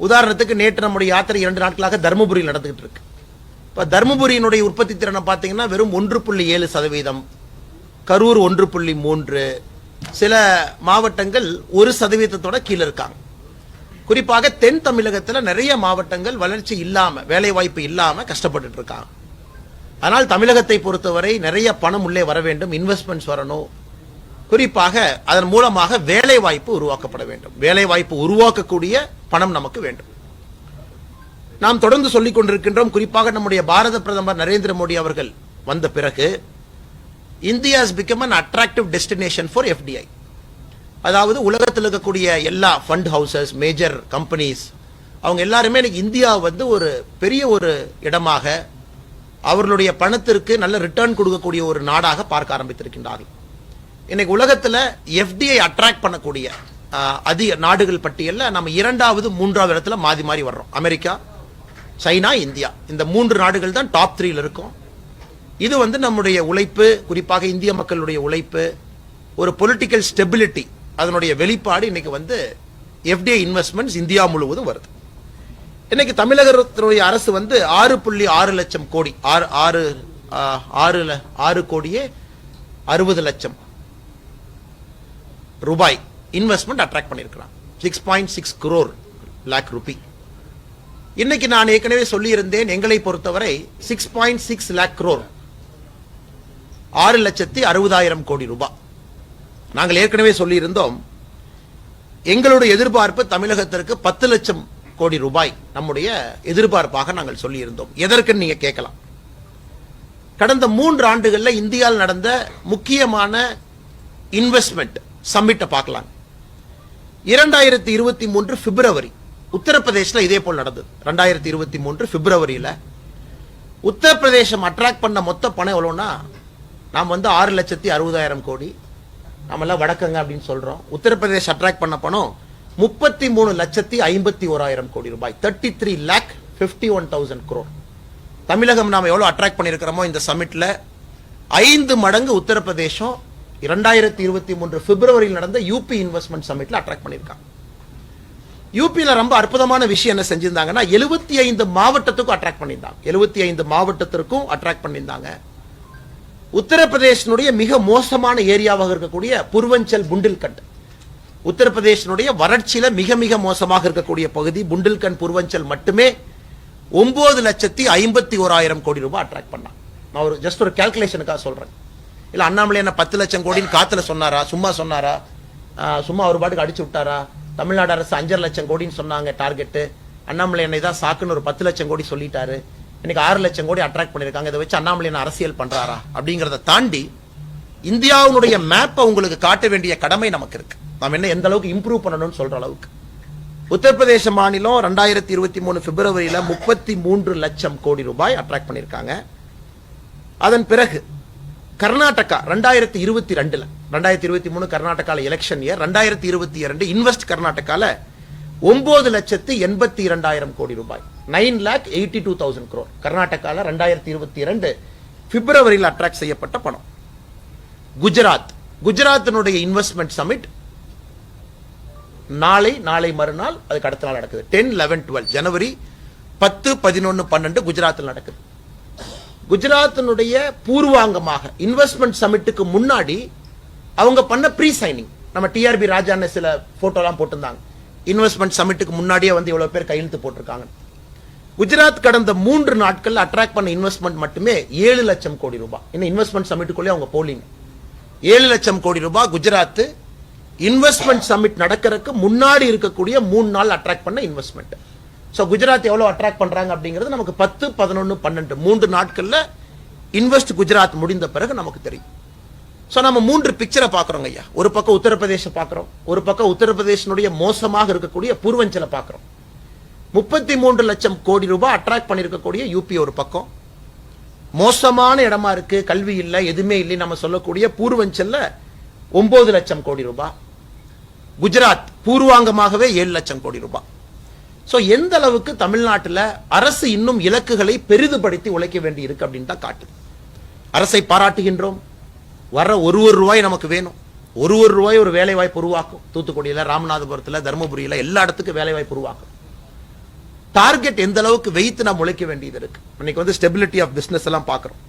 உதாரணத்துக்கு நேற்று நம்முடைய யாத்திரை 2 நாட்களாக தர்மபுரியில் நடந்துகிட்டு இருக்கு. இப்போ தர்மபுரியினுடைய உற்பத்தி திறனை பார்த்தீங்கன்னா வெறும் 1.7%, கரூர் 1.3%, சில மாவட்டங்கள் 1% கீழே இருக்காங்க. குறிப்பாக தென் தமிழகத்தில் நிறைய மாவட்டங்கள் வளர்ச்சி இல்லாம, வேலை வாய்ப்பு இல்லாம கஷ்டப்பட்டு இருக்காங்க. ஆனால் தமிழகத்தை பொறுத்தவரை நிறைய பணம் உள்ளே வர வேண்டும், இன்வெஸ்ட்மெண்ட்ஸ் வரணும். குறிப்பாக அதன் மூலமாக வேலை வாய்ப்பு உருவாக்கப்பட வேண்டும். வேலை வாய்ப்பு உருவாக்கக்கூடிய பணம் நமக்கு வேண்டும். நாம் தொடர்ந்து சொல்லிக் கொண்டிருக்கின்றோம். குறிப்பாக நம்முடைய பாரத பிரதமர் நரேந்திர மோடி அவர்கள் வந்த பிறகு India has become an attractive destination for FDI. அதாவது உலகத்தில் இருக்கக்கூடிய எல்லா ஃபண்ட் ஹவுசஸ், மேஜர் கம்பெனிஸ், அவங்க எல்லாருமே இந்தியா வந்து ஒரு பெரிய ஒரு இடமாக, அவர்களுடைய பணத்திற்கு நல்ல ரிட்டர்ன் கொடுக்கக்கூடிய ஒரு நாடாக பார்க்க ஆரம்பித்திருக்கின்றார்கள். இன்னைக்கு உலகத்தில் FDI அட்ராக்ட் பண்ணக்கூடிய அதிக நாடுகள் பட்டியலில் நம்ம 2வது 3வது இடத்துல மாறி மாறி வர்றோம். அமெரிக்கா, சைனா, இந்தியா, இந்த 3 நாடுகள் தான் டாப் 3 இருக்கும். இது வந்து நம்முடைய உழைப்பு, குறிப்பாக இந்திய மக்களுடைய உழைப்பு, ஒரு பொலிட்டிக்கல் ஸ்டெபிலிட்டி, அதனுடைய வெளிப்பாடு இன்னைக்கு வந்து FDI இன்வெஸ்ட்மெண்ட்ஸ் இந்தியா முழுவதும் வருது. இன்னைக்கு தமிழகத்தினுடைய அரசு வந்து 6.6 லட்சம் கோடி, 6 கோடியே 60 லட்சம் ரூபாய் investment attract பண்ணியிருக்கிறான். 6.6 crore lakh rupee. இன்னைக்கு நான் ஏற்கனவே சொல்லியிருந்தேன், எங்களை பொறுத்தவரை 6.6 lakh crore, 6,60,000 கோடி ரூபாய். நாங்கள் ஏற்கனவே சொல்லியிருந்தோம், எங்களுடைய எதிர்பார்ப்பு தமிழகத்திற்கு 10 லட்சம் கோடி ரூபாய் நம்முடைய எதிர்பார்ப்பாக நாங்கள் சொல்லியிருந்தோம். எதற்கு நீங்க கேட்கலாம். கடந்த 3 ஆண்டுகளில் இந்தியாவில் நடந்த முக்கியமான இன்வெஸ்ட்மெண்ட் சம்மிட்டை பார்க்கலாம். 2023 பிப்ரவரி உத்தரப்பிரதேசில் இதே போல் நடந்தது. 2023 பிப்ரவரியில் உத்தரப்பிரதேசம் அட்ராக்ட் பண்ண மொத்த பணம் எவ்வளோன்னா, நாம் வந்து 6,60,000 கோடி, நம்மளாம் வடக்கங்க அப்படின்னு சொல்றோம். உத்தரப்பிரதேஷ் அட்ராக்ட் பண்ண பணம் 33,51,000 கோடி ரூபாய், 33,51,000 crore. தமிழகம் நாம் எவ்வளவு அட்ராக்ட் பண்ணியிருக்கிறோமோ இந்த சமிட்ல 5 மடங்கு உத்தரப்பிரதேசம் 2023 பிப்ரவரியில் நடந்த யூபி இன்வெஸ்ட்மெண்ட் சமிட்ல அட்ராக்ட் பண்ணியிருக்காங்க. யூபியில ரொம்ப அற்புதமான விஷயம் என்ன செஞ்சிருந்தாங்கன்னா, 75 மாவட்டத்துக்கும் அட்ராக்ட் பண்ணியிருந்தாங்க. 75 மாவட்டத்திற்கும் அட்ராக்ட் பண்ணியிருந்தாங்க. உத்தரப்பிரதேசனுடைய மிக மோசமான ஏரியாவாக இருக்கக்கூடிய பூர்வஞ்சல், புண்டில்கண்ட், உத்தரப்பிரதேசனுடைய வறட்சியில மிக மிக மோசமாக இருக்கக்கூடிய பகுதி புண்டில்கண்ட், பூர்வஞ்சல் மட்டுமே 9,51,000 கோடி ரூபாய் அட்ராக்ட் பண்ணாங்க. நான் ஒரு ஜஸ்ட் ஒரு கால்குலேஷனுக்காக சொல்றேன். இல்ல அண்ணாமலை என்ன 10 லட்சம் கோடின்னு காத்துல சொன்னாரா, சும்மா சொன்னாரா, சும்மா ஒரு பாட்டுக்கு அடிச்சு விட்டாரா? தமிழ்நாடு அரசு 5 லட்சம் கோடின்னு சொன்னாங்க டார்கெட். அண்ணாமலை என்னை தான் சாக்குன்னு ஒரு 10 லட்சம் கோடி சொல்லிட்டாரு. இன்னைக்கு 6 லட்சம் கோடி அட்ராக்ட் பண்ணிருக்காங்க. இதை வச்சு அண்ணாமலை என்ன அரசியல் பண்றாரா அப்படிங்கறத தாண்டி இந்தியாவுடைய மேப்பை உங்களுக்கு காட்ட வேண்டிய கடமை நமக்கு இருக்கு. நாம் என்ன எந்த அளவுக்கு இம்ப்ரூவ் பண்ணணும்னு சொல்ற அளவுக்கு. உத்தரப்பிரதேச மாநிலம் 2023 பிப்ரவரியில 33 லட்சம் கோடி ரூபாய் அட்ராக்ட் பண்ணிருக்காங்க. அதன் பிறகு கர்நாடகா 2022 2023 கர்நாடகால எலெக்ஷன் இயர், 2022 இன்வெஸ்ட் கர்நாடகால 9,82,000 கோடி ரூபாய், 9,82,000 crore. கர்நாடகால 2022 பிப்ரவரியில் அட்ராக்ட் செய்யப்பட்ட பணம். குஜராத்தினுடைய இன்வெஸ்ட்மெண்ட் சமிட் நாளை மறுநாள், அதுக்கு அடுத்த நாள் நடக்குது. 10, 11, 12 ஜனவரி 10, 11, 12 குஜராத்தில் நடக்குது. குஜராத்தினுடைய பூர்வாங்கமாக இன்வெஸ்ட்மெண்ட் சமிட்டுக்கு முன்னாடி அவங்க பண்ண ப்ரீ சைனிங், நம்ம டிஆர்பி ராஜான்னு சில போட்டோலாம் போட்டிருந்தாங்க. இன்வெஸ்ட்மெண்ட் சமிட்டுக்கு முன்னாடியே வந்து எவ்வளவு பேர் கையெழுத்து போட்டிருக்காங்க. குஜராத் கடந்த 3 நாட்கள் அட்ராக்ட் பண்ண இன்வெஸ்ட்மெண்ட் மட்டுமே 7 லட்சம் கோடி ரூபாய். இன்னும் இன்வெஸ்ட்மெண்ட் சமிட்டுக்குள்ளே அவங்க போலிங்க. 7 லட்சம் கோடி ரூபாய் குஜராத் இன்வெஸ்ட்மெண்ட் சமிட் நடக்கிறதுக்கு முன்னாடி இருக்கக்கூடிய 3 நாள் அட்ராக்ட் பண்ண இன்வெஸ்ட்மெண்ட். சோ குஜராத் எவ்வளவு அட்ராக்ட் பண்றாங்க அப்படிங்கிறது நமக்கு 10, 11, 12 3 நாட்கள்ல இன்வெஸ்ட் குஜராத் முடிந்த பிறகு நமக்கு தெரியும். சோ நம்ம 3 பிக்சரை பாக்குறோங்க ஐயா. ஒரு பக்கம் உத்தரப்பிரதேசம் பாக்குறோம், ஒரு பக்கம் உத்தரப்பிரதேசனுடைய மோசமாக இருக்கக்கூடிய பூர்வஞ்சலை பாக்குறோம். 33 லட்சம் கோடி ரூபாய் அட்ராக்ட் பண்ணிருக்கக்கூடிய யூபி ஒரு பக்கம், மோசமான இடமா இருக்கு, கல்வி இல்ல, எதுவுமே இல்லை நம்ம சொல்லக்கூடிய பூர்வஞ்சல்ல 9 லட்சம் கோடி ரூபாய், குஜராத் பூர்வாங்கமாகவே 7 லட்சம் கோடி ரூபாய். சோ எந்த அளவுக்கு தமிழ்நாட்டில் அரசு இன்னும் இலக்குகளை பெரிதுபடுத்தி உழைக்க வேண்டி இருக்கு அப்படின்னு தான் காட்டுது. அரசை பாராட்டுகின்றோம். வர ஒரு ரூபாய் நமக்கு வேணும். ஒரு ரூபாய் ஒரு வேலை வாய்ப்பு உருவாக்கும். தூத்துக்குடியில, ராமநாதபுரத்துல, தர்மபுரியில எல்லா இடத்துக்கும் வேலை வாய்ப்பு உருவாக்கும். டார்கெட் எந்த அளவுக்கு வைத்து நாம் உழைக்க வேண்டியது இருக்கு. இன்னைக்கு வந்து ஸ்டெபிலிட்டி ஆஃப் பிசினஸ் எல்லாம் பார்க்கிறோம்.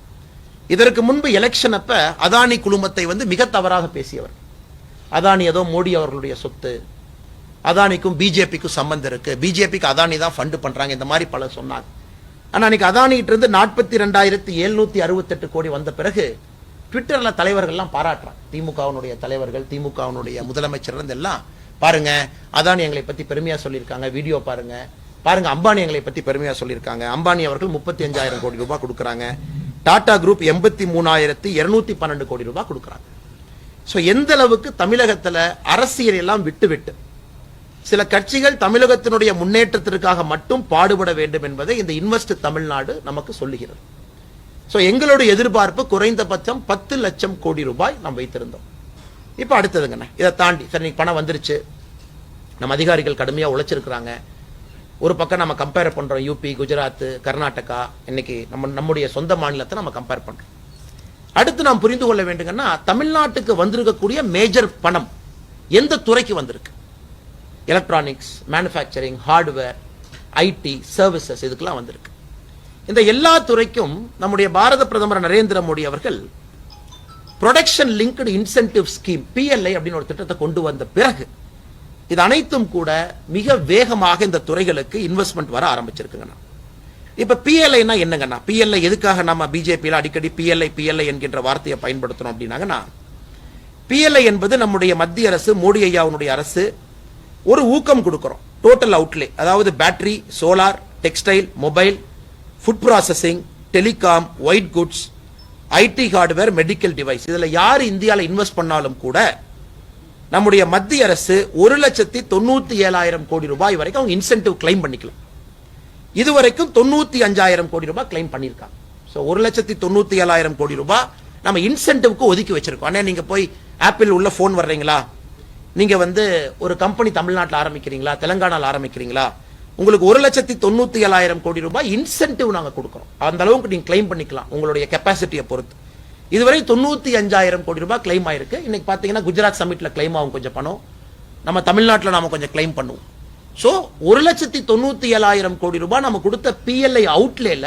இதற்கு முன்பு எலெக்ஷன் அப்ப அதானி குழுமத்தை வந்து மிக தவறாக பேசியவர். அதானி ஏதோ மோடி அவர்களுடைய சொத்து, அதானிக்கும் பிஜேபிக்கும் சம்பந்தம் இருக்கு, பிஜேபிக்கு அதானி தான் ஃபண்ட் பண்றாங்க, இந்த மாதிரி பல சொன்னாங்க. ஆனா இன்னைக்கு அதானிட்டு இருந்து 42,768 கோடி வந்த பிறகு ட்விட்டர்ல தலைவர்கள்லாம் பாராட்டுறாங்க. திமுகவினுடைய தலைவர்கள், திமுகவினுடைய முதலமைச்சர் இருந்து எல்லாம் பாருங்க அதானி எங்களை பத்தி பெருமையா சொல்லியிருக்காங்க, வீடியோ பாருங்க, பாருங்க அம்பானி எங்களை பத்தி பெருமையா சொல்லியிருக்காங்க, அம்பானி அவர்கள் 35,000 கோடி ரூபாய் கொடுக்குறாங்க, டாடா குரூப் 83,212 கோடி ரூபாய் கொடுக்குறாங்க. சோ எந்த அளவுக்கு தமிழகத்துல அரசியல் எல்லாம் விட்டு சில கட்சிகள் தமிழகத்தினுடைய முன்னேற்றத்திற்காக மட்டும் பாடுபட வேண்டும் என்பதை இந்த இன்வெஸ்ட் தமிழ்நாடு நமக்கு சொல்லுகிறது. சோ எங்களுடைய எதிர்பார்ப்பு குறைந்தபட்சம் 10 லட்சம் கோடி ரூபாய் நாம் வைத்திருந்தோம். இப்ப அடுத்ததுங்கண்ணா, இதை தாண்டி சரி பணம் வந்துருச்சு, நம்ம அதிகாரிகள் கடுமையா உழைச்சிருக்கிறாங்க. ஒரு பக்கம் நம்ம கம்பேர் பண்றோம் யூபி, குஜராத், கர்நாடகா, இன்னைக்கு நம்முடைய சொந்த மாநிலத்தை நம்ம கம்பேர் பண்றோம். அடுத்து நாம் புரிந்து கொள்ள வேண்டுங்கன்னா தமிழ்நாட்டுக்கு வந்திருக்கக்கூடிய மேஜர் பணம் எந்த துறைக்கு வந்திருக்கு? Electronics, manufacturing, hardware, IT, services, இதுக்கெல்லாம் வந்திருக்கு. இந்த எல்லா துறைக்கும் நம்முடைய பாரத பிரதமர் நரேந்திர மோடி அவர்கள் production linked incentive scheme PLI அப்படின்னு ஒரு திட்டத்தை கொண்டு வந்த பிறகு இது அனைத்தும் கூட மிக வேகமாக இந்த துறைகளுக்கு இன்வெஸ்ட்மெண்ட் வர ஆரம்பிச்சிருக்குங்கண்ணா. இப்ப PLIனா என்னங்கண்ணா? PLI எதுக்காக நம்ம பிஜேபியில அடிக்கடி PLI என்கின்ற வார்த்தையை பயன்படுத்தணும் அப்படின்னாங்கன்னா, PLI என்பது நம்முடைய மத்திய அரசு, மோடி ஐயாவுடைய அரசு ஒரு ஊக்கம் கொடுக்கிறோம். டோட்டல் அவுட்லே, அதாவது battery, solar, textile, mobile, food processing, telecom, white goods, IT hardware, medical device, இதுல யார் இந்தியாவில் இன்வெஸ்ட் பண்ணாலும் கூட நம்முடைய மத்திய அரசு 1,97,000 கோடி ரூபாய் வரைக்கும் அவங்க இன்சென்டிவ் கிளைம் பண்ணிக்கலாம். இதுவரைக்கும் 95,000 கோடி ரூபாய் கிளைம் பண்ணிருக்காங்க. 1,97,000 கோடி ரூபாய் நம்ம இன்சென்டிவ்க்கு ஒதுக்கி வச்சிருக்கோம். ஆனா நீங்க போய் ஆப்பிள் உள்ள போன் வர்றீங்களா, நீங்க வந்து ஒரு கம்பெனி தமிழ்நாட்டில் ஆரம்பிக்கிறீங்களா, தெலங்கானால ஆரம்பிக்கிறீங்களா, உங்களுக்கு 1,97,000 கோடி ரூபாய் இன்சென்டிவ் நாங்க கொடுக்கிறோம். அந்த அளவுக்கு நீங்க கிளைம் பண்ணிக்கலாம் உங்களுடைய கெப்பாசிட்டியை பொறுத்து. இதுவரை 95,000 கோடி ரூபாய் கிளைம் ஆயிருக்கு. இன்னைக்கு பாத்தீங்கன்னா குஜராத் சமிட்ல கிளைம் ஆகும் கொஞ்சம் பணம், நம்ம தமிழ்நாட்டில் நாம கொஞ்சம் கிளைம் பண்ணுவோம். சோ 1,97,000 கோடி ரூபாய் நம்ம கொடுத்த PLI அவுட்லேல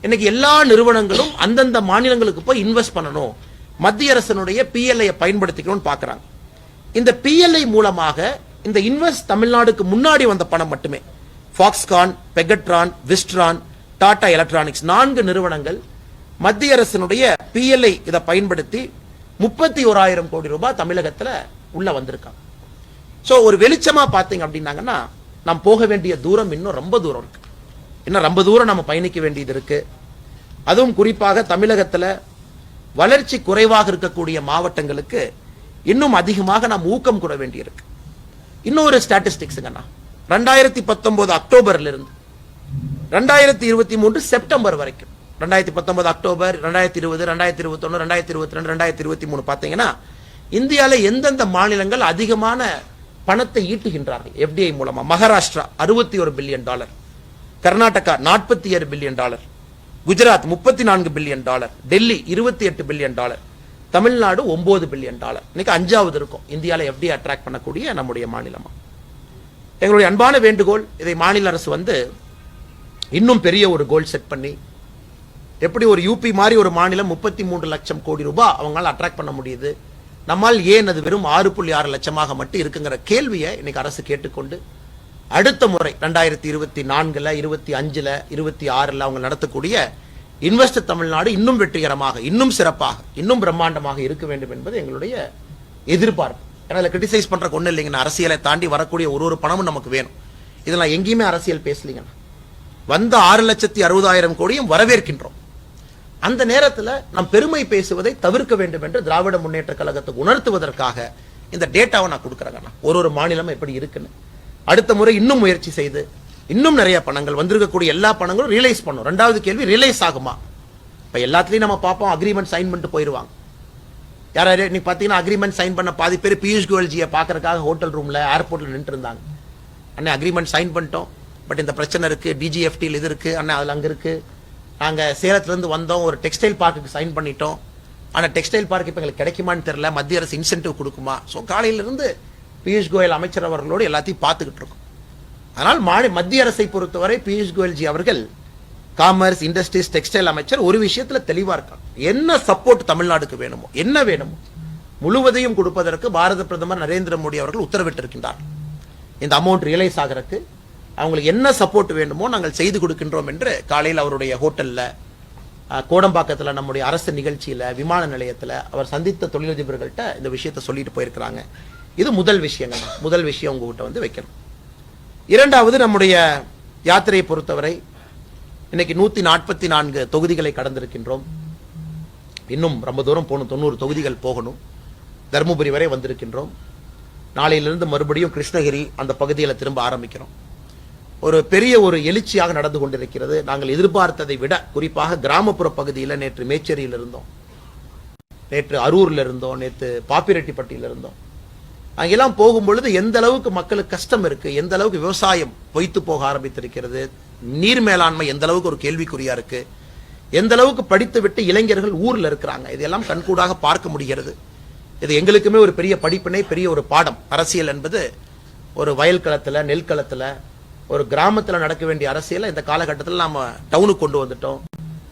இன்னைக்கு எல்லா நிறுவனங்களும் அந்தந்த மாநிலங்களுக்கு போய் இன்வெஸ்ட் பண்ணணும், மத்திய அரசனுடைய PLI பயன்படுத்திக்கணும்னு பாக்குறாங்க. இந்த PLI மூலமாக இந்த இன்வெஸ்ட் தமிழ்நாடுக்கு முன்னாடி வந்த பணம் மட்டுமே Foxconn, Pegatron, Wistron, Tata electronics 4 நிறுவனங்கள் மத்திய அரசினுடைய PLI இதை பயன்படுத்தி 31,000 கோடி ரூபாய் தமிழகத்துல உள்ள வந்திருக்காங்க. சோ ஒரு வெளிச்சமா பாத்தீங்க அப்படின்னாங்கன்னா நாம் போக வேண்டிய தூரம் இன்னும் ரொம்ப தூரம் இருக்கு. இன்னும் ரொம்ப தூரம் நம்ம பயணிக்க வேண்டியது இருக்கு. அதுவும் குறிப்பாக தமிழகத்துல வளர்ச்சி குறைவாக இருக்கக்கூடிய மாவட்டங்களுக்கு இன்னும் அதிகமாக நாம் ஊக்கம் கூட வேண்டியிருக்கு. இன்னொரு ஸ்டாட்டிஸ்டிக்ஸ்ங்கண்ணா, 2019 அக்டோபர்ல இருந்து 2023 செப்டம்பர் வரைக்கும், 2019 அக்டோபர், 2020, 2021, 2022, 2023 பாத்தீங்கன்னா இந்தியால எந்தெந்த மாநிலங்கள் அதிகமான பணத்தை ஈட்டுகின்றார்கள் FDI மூலமா? Maharashtra $61 billion, Karnataka $47 billion, Gujarat $34 billion, Delhi $28 billion, Tamil Nadu $9 billion. இன்னைக்கு 5வது இருக்கும் இந்தியால FDI அட்ராக்ட் பண்ணக்கூடிய நம்முடைய மாநிலமா. எங்களுடைய அன்பான வேண்டுகோள், இதை மாநில அரசு வந்து இன்னும் பெரிய ஒரு கோல் செட் பண்ணி, எப்படி ஒரு யூபி மாதிரி ஒரு மாநிலம் 33 லட்சம் கோடி ரூபாய் அவங்களால அட்ராக்ட் பண்ண முடியுது, நம்மால் ஏன் அது வெறும் 6.6 லட்சமாக மட்டும் இருக்குங்கிற கேள்வியை இன்னைக்கு அரசு கேட்டுக்கொண்டு அடுத்த முறை 2024, 25, 26 அவங்க நடத்தக்கூடிய இன்வெஸ்ட் தமிழ்நாடு இன்னும் வெற்றிகரமாக, இன்னும் சிறப்பாக, இன்னும் பிரம்மாண்டமாக இருக்க வேண்டும் என்பது எங்களுடைய எதிர்பார்ப்பு. ஏன்னா கிரிட்டிசைஸ் பண்ற ஒண்ணு இல்லைங்க, அரசியலை தாண்டி வரக்கூடிய ஒரு பணமும் நமக்கு வேணும். இதெல்லாம் எங்கேயுமே அரசியல் பேசலீங்க. வந்த 6,60,000 கோடியும் வரவேற்கின்றோம். அந்த நேரத்தில் நாம் பெருமை பேசுவதை தவிர்க்க வேண்டும் என்று திராவிட முன்னேற்ற கழகத்துக்கு உணர்த்துவதற்காக இந்த டேட்டாவை நான் கொடுக்குறேங்க. ஒரு மாநிலம் எப்படி இருக்குன்னு அடுத்த முறை இன்னும் முயற்சி செய்து இன்னும் நிறைய பணங்கள் வந்திருக்கக்கூடிய எல்லா பணங்களும் ரியலைஸ் பண்ணும். 2வது கேள்வி, ரியலைஸ் ஆகுமா? இப்ப எல்லாத்துலயும் நம்ம பார்ப்போம் அக்ரிமெண்ட் சைன் பண்ணிட்டு போயிருவாங்க. யாராவது நீ பாத்தீங்கன்னா அக்ரிமெண்ட் சைன் பண்ண பாதி பேர் பியூஷ் கோயல்ஜியை பாக்குறதுக்காக ஹோட்டல் ரூம்ல ஏர்போர்ட்ல நின்று இருந்தாங்க. அண்ணே அக்ரிமெண்ட் சைன் பண்ணிட்டோம், பட் இந்த பிரச்சனை இருக்கு, DGFT இது இருக்கு அண்ணே, அதுல அங்க இருக்கு, நாங்க சேலத்துல இருந்து வந்தோம், ஒரு டெக்ஸ்டைல் பார்க்குக்கு சைன் பண்ணிட்டோம், ஆனா டெக்ஸ்டைல் பார்க் இப்ப எங்களுக்கு கிடைக்குமான்னு தெரியல, மத்திய அரசு இன்சென்டிவ் கொடுக்குமா? சோ காலையில இருந்து பியூஷ் கோயல் அமைச்சர் அவர்களோடு எல்லாத்தையும் பார்த்துக்கிட்டு இருக்கோம். ஆனால் மத்திய அரசை பொறுத்தவரை பியூஷ் கோயல்ஜி அவர்கள் காமர்ஸ், இண்டஸ்ட்ரீஸ், டெக்ஸ்டைல் அமைச்சர் ஒரு விஷயத்துல தெளிவா இருக்காங்க. என்ன சப்போர்ட் தமிழ்நாடுக்கு வேணுமோ, என்ன வேணுமோ முழுவதையும் கொடுப்பதற்கு பாரத பிரதமர் நரேந்திர மோடி அவர்கள் உத்தரவிட்டிருக்கின்றார். இந்த அமௌண்ட் ரியலைஸ் ஆகிறதுக்கு அவங்களுக்கு என்ன சப்போர்ட் வேண்டுமோ நாங்கள் செய்து கொடுக்கின்றோம் என்று காலையில் அவருடைய ஹோட்டல்ல, கோடம்பாக்கத்தில் நம்முடைய அரசு நிகழ்ச்சியில, விமான நிலையத்தில் அவர் சந்தித்த தொழிலதிபர்கள்ட்ட இந்த விஷயத்தை சொல்லிட்டு போயிருக்கிறாங்க. இது முதல் விஷயங்கள். முதல் விஷயம் உங்ககிட்ட வந்து வைக்கணும். இரண்டாவது, நம்முடைய யாத்திரையை பொறுத்தவரை இன்னைக்கு 144 தொகுதிகளை கடந்திருக்கின்றோம். இன்னும் ரொம்ப தூரம் போகணும், 90 தொகுதிகள் போகணும். தர்மபுரி வரை வந்திருக்கின்றோம். நாளையிலிருந்து மறுபடியும் கிருஷ்ணகிரி அந்த பகுதியில் திரும்ப ஆரம்பிக்கிறோம். ஒரு பெரிய ஒரு எழுச்சியாக நடந்து கொண்டிருக்கிறது. நாங்கள் எதிர்பார்த்ததை விட குறிப்பாக கிராமப்புற பகுதியில் நேற்று மேச்சேரியில் இருந்தோம், நேற்று அரூர்ல இருந்தோம், நேற்று பாப்பிரெட்டிப்பட்டியில் இருந்தோம். அங்கெல்லாம் போகும்பொழுது எந்த அளவுக்கு மக்களுக்கு கஷ்டம் இருக்கு, எந்த அளவுக்கு விவசாயம் பொய்த்து போக ஆரம்பித்திருக்கிறது, நீர் மேலாண்மை எந்த அளவுக்கு ஒரு கேள்விக்குறியா இருக்கு, எந்த அளவுக்கு படித்து விட்டு இளைஞர்கள் ஊர்ல இருக்கிறாங்க, இதெல்லாம் கண்கூடாக பார்க்க முடிகிறது. இது எங்களுக்குமே ஒரு பெரிய படிப்பினை, பெரிய ஒரு பாடம். அரசியல் என்பது ஒரு வயல் களத்துல, நெல் களத்துல, ஒரு கிராமத்துல நடக்க வேண்டிய அரசியலை இந்த காலகட்டத்தில் நாம டவுனுக்கு கொண்டு வந்துட்டோம்,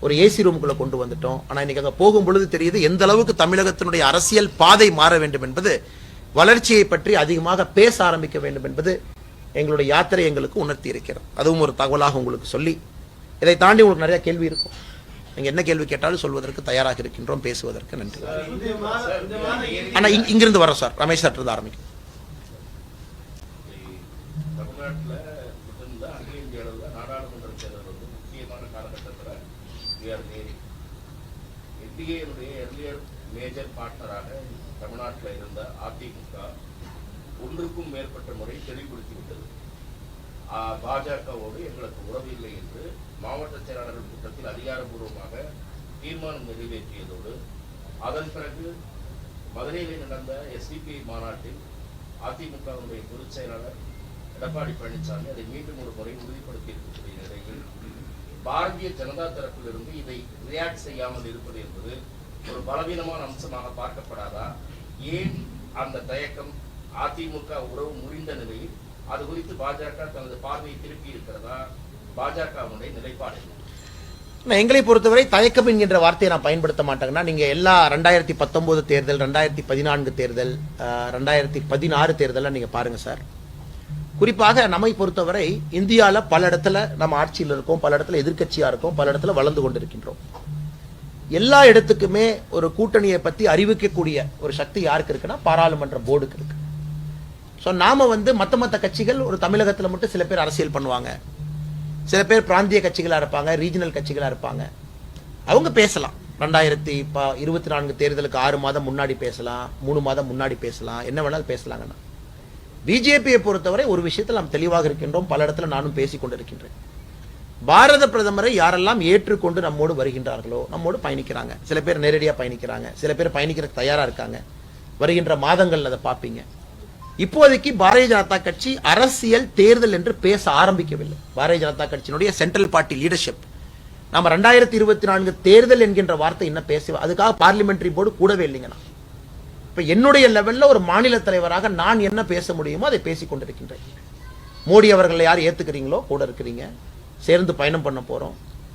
ஒரு ஏசி ரூமுக்குள்ள கொண்டு வந்துட்டோம். ஆனா இன்னைக்கு அங்க போகும் பொழுது தெரியுது எந்த அளவுக்கு தமிழகத்தினுடைய அரசியல் பாதை மாற வேண்டும் என்பது, வளர்ச்சியை பற்றி அதிகமாக பேச ஆரம்பிக்க வேண்டும் என்பது எங்களுடைய யாத்திரை எங்களுக்கு உணர்த்தி இருக்கிறது. அதுவும் ஒரு தகவலாக உங்களுக்கு சொல்லி, இதை தாண்டி உங்களுக்கு நிறைய கேள்வி இருக்கும். நீங்க என்ன கேள்வி கேட்டாலும் சொல்வதற்கு தயாராக இருக்கின்றோம், பேசுவதற்கு. நன்றி. ஆனா இங்கிருந்து வரோம் சார், ரமேஷ் சார் இருந்து ஆரம்பிக்கும். மேஜர் பார்ட்னராக தமிழ்நாட்டில் இருந்த அதிமுக ஒன்றுக்கும் மேற்பட்ட முறை தெளிவுபடுத்திவிட்டது. பாஜகவோடு எங்களுக்கு உறவு இல்லை என்று மாவட்ட செயலாளர்கள் கூட்டத்தில் அதிகாரப்பூர்வமாக தீர்மானம் நிறைவேற்றியதோடு, அதன் பிறகு மதுரையில் நடந்த எஸ்டிபி மாநாட்டில் அதிமுகவுடைய பொதுச் செயலாளர் எடப்பாடி பழனிசாமி அதை மீண்டும் ஒரு முறை உறுதிப்படுத்தி இருக்கக்கூடிய நிலையில் பாரதிய ஜனதா தரப்பிலிருந்து இதை ரியாக்ட் செய்யாமல் இருப்பது என்பது ஒரு பலவீனமான அம்சமாக பார்க்கப்படாதா? ஏன் அந்த தயக்கம்? அதிமுக உறவு முறிந்த நிலையில் அது குறித்து பாஜக தனது பார்வையை திருப்பி இருக்கிறதா? பாஜகவுடைய நிலைப்பாடு எங்களை பொறுத்தவரை தயக்கம் என்கின்ற வார்த்தையை நான் பயன்படுத்த மாட்டேங்கன்னா, நீங்க எல்லா 2019 தேர்தல், 2014 தேர்தல், 2016 தேர்தல் நீங்க பாருங்க சார். குறிப்பாக நம்மை பொறுத்தவரை இந்தியாவில் பல இடத்துல நம்ம ஆட்சியில் இருக்கோம், பல இடத்துல எதிர்கட்சியா இருக்கோம், பல இடத்துல வளர்ந்து கொண்டிருக்கின்றோம். எல்லா இடத்துக்குமே ஒரு கூட்டணியை பத்தி அறிவிக்கக்கூடிய ஒரு சக்தி யாருக்கு இருக்குன்னா பாராளுமன்ற போர்டுக்கு இருக்கு. ஸோ நாம வந்து மற்ற கட்சிகள் ஒரு தமிழகத்தில் மட்டும் சில பேர் அரசியல் பண்ணுவாங்க, சில பேர் பிராந்திய கட்சிகளா இருப்பாங்க, ரீஜனல் கட்சிகளா இருப்பாங்க. அவங்க பேசலாம். 2024 தேர்தலுக்கு 6 மாதம் முன்னாடி பேசலாம், 3 மாதம் முன்னாடி பேசலாம், என்ன வேணாலும் பேசலாங்கன்னா. பிஜேபியை பொறுத்தவரை ஒரு விஷயத்தில் நாம் தெளிவாக இருக்கின்றோம், பல இடத்துல நானும் பேசிக் கொண்டிருக்கின்றேன். பாரத பிரதமரை யாரெல்லாம் ஏற்றுக்கொண்டு நம்மோடு வருகின்றார்களோ நம்மோடு பயணிக்கிறாங்க. சில பேர் நேரடியாக பயணிக்கிறாங்க, சில பேர் பயணிக்கிறதுக்கு தயாரா இருக்காங்க. வருகின்ற மாதங்கள் அதை பார்ப்பீங்க. இப்போதைக்கு பாரதிய ஜனதா கட்சி அரசியல் தேர்தல் என்று பேச ஆரம்பிக்கவில்லை. பாரதிய ஜனதா கட்சியினுடைய சென்ட்ரல் பார்ட்டி லீடர்ஷிப் நம்ம 2024 தேர்தல் என்கின்ற வார்த்தை என்ன பேச, அதுக்காக பார்லிமெண்டரி போர்டு கூடவே இல்லைங்கண்ணா. இப்ப என்னுடைய லெவல்ல ஒரு மாநில தலைவராக நான் என்ன பேச முடியுமோ அதை பேசிக் கொண்டிருக்கின்றேன். மோடி அவர்களை யார் ஏத்துக்கிறீங்களோ கூட இருக்கிறீங்க, சேர்ந்து பயணம் பண்ண போறோம்.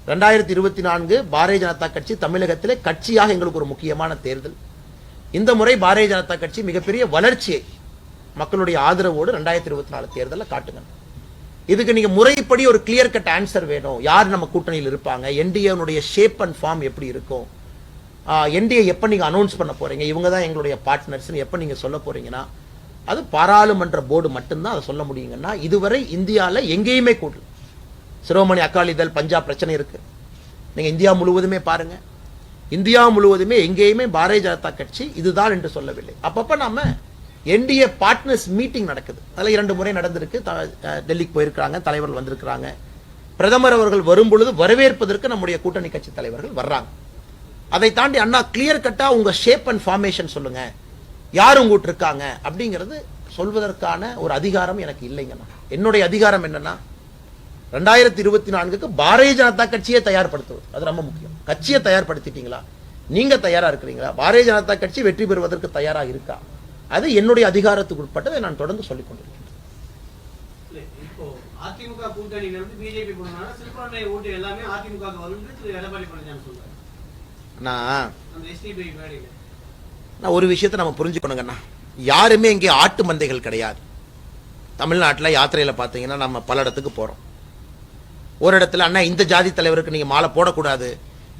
2024 பாரதிய ஜனதா கட்சி தமிழகத்திலே கட்சியாக எங்களுக்கு ஒரு முக்கியமான தேர்தல். இந்த முறை பாரதிய ஜனதா கட்சி மிகப்பெரிய வளர்ச்சியை மக்களுடைய ஆதரவோடு 2024 தேர்தலில் காட்டுங்க. இதுக்கு நீங்க முறைப்படி ஒரு கிளியர் கட் ஆன்சர் வேணும். யார் நம்ம கூட்டணியில் இருப்பாங்க, என்டிஏனுடைய ஷேப் அண்ட் ஃபார்ம் எப்படி இருக்கும், என்டிஏ எப்ப நீங்க அனௌன்ஸ் பண்ண போறீங்க, இவங்க தான் எங்களுடைய பார்ட்னர்ஸ் எப்ப நீங்க சொல்ல போறீங்கன்னா, அது பாராளுமன்ற போர்டு மட்டும்தான் அதை சொல்ல முடியுங்கன்னா. இதுவரை இந்தியாவில் எங்கேயுமே கூடல. சிரோமணி அகாலிதள் பஞ்சாப் பிரச்சனை இருக்கு, நீங்க இந்தியா முழுவதுமே பாருங்க. இந்தியா முழுவதுமே எங்கேயுமே பாரதிய ஜனதா கட்சி இதுதான் என்று சொல்லவில்லை. அப்பப்ப நாம என்டிஏ பார்ட்னர்ஸ் மீட்டிங் நடக்குது, அதில் 2 முறை நடந்திருக்கு. டெல்லிக்கு போயிருக்காங்க, தலைவர்கள் வந்திருக்கிறாங்க. பிரதமர் அவர்கள் வரும் பொழுது வரவேற்பதற்கு நம்முடைய கூட்டணி கட்சி தலைவர்கள் வர்றாங்க. அதை தாண்டி அண்ணா கிளியர் கட்டா உங்க ஷேப் அண்ட் ஃபார்மேஷன் சொல்லுங்க, யார் உங்ககிட்ட இருக்காங்க அப்படிங்கிறது சொல்வதற்கான ஒரு அதிகாரம் எனக்கு இல்லைங்கண்ணா. என்னுடைய அதிகாரம் என்னன்னா 2024க்கு பாரதிய ஜனதா கட்சியை தயார்படுத்துவது, அது ரொம்ப முக்கியம். கட்சியை தயார்படுத்திட்டீங்களா, நீங்க தயாரா இருக்கிறீங்களா, பாரதிய ஜனதா கட்சி வெற்றி பெறுவதற்கு தயாரா இருக்கா, அது என்னுடைய அதிகாரத்துக்கு உட்பட்டதை நான் தொடர்ந்து சொல்லிக் கொண்டிருக்கிறேன். அதிமுக கூட்டணியில இருந்து பிஜேபி போனனால சிறுபான்மை ஓட்டு எல்லாமே அதிமுக வரும்னு திரு எடப்பாடி பழனிசாமி சொல்றாரு. அந்த எஸ்டிபி மேடையில நான் ஒரு விஷயத்தை நம்ம புரிஞ்சுக்கணுங்கண்ணா, யாருமே இங்கே ஆட்டு மந்தைகள் கிடையாது. தமிழ்நாட்டில் யாத்திரையில் பார்த்தீங்கன்னா நம்ம பல இடத்துக்கு போகிறோம். ஒரு இடத்துல அண்ணா இந்த ஜாதி தலைவருக்கு நீங்கள் மாலை போடக்கூடாது,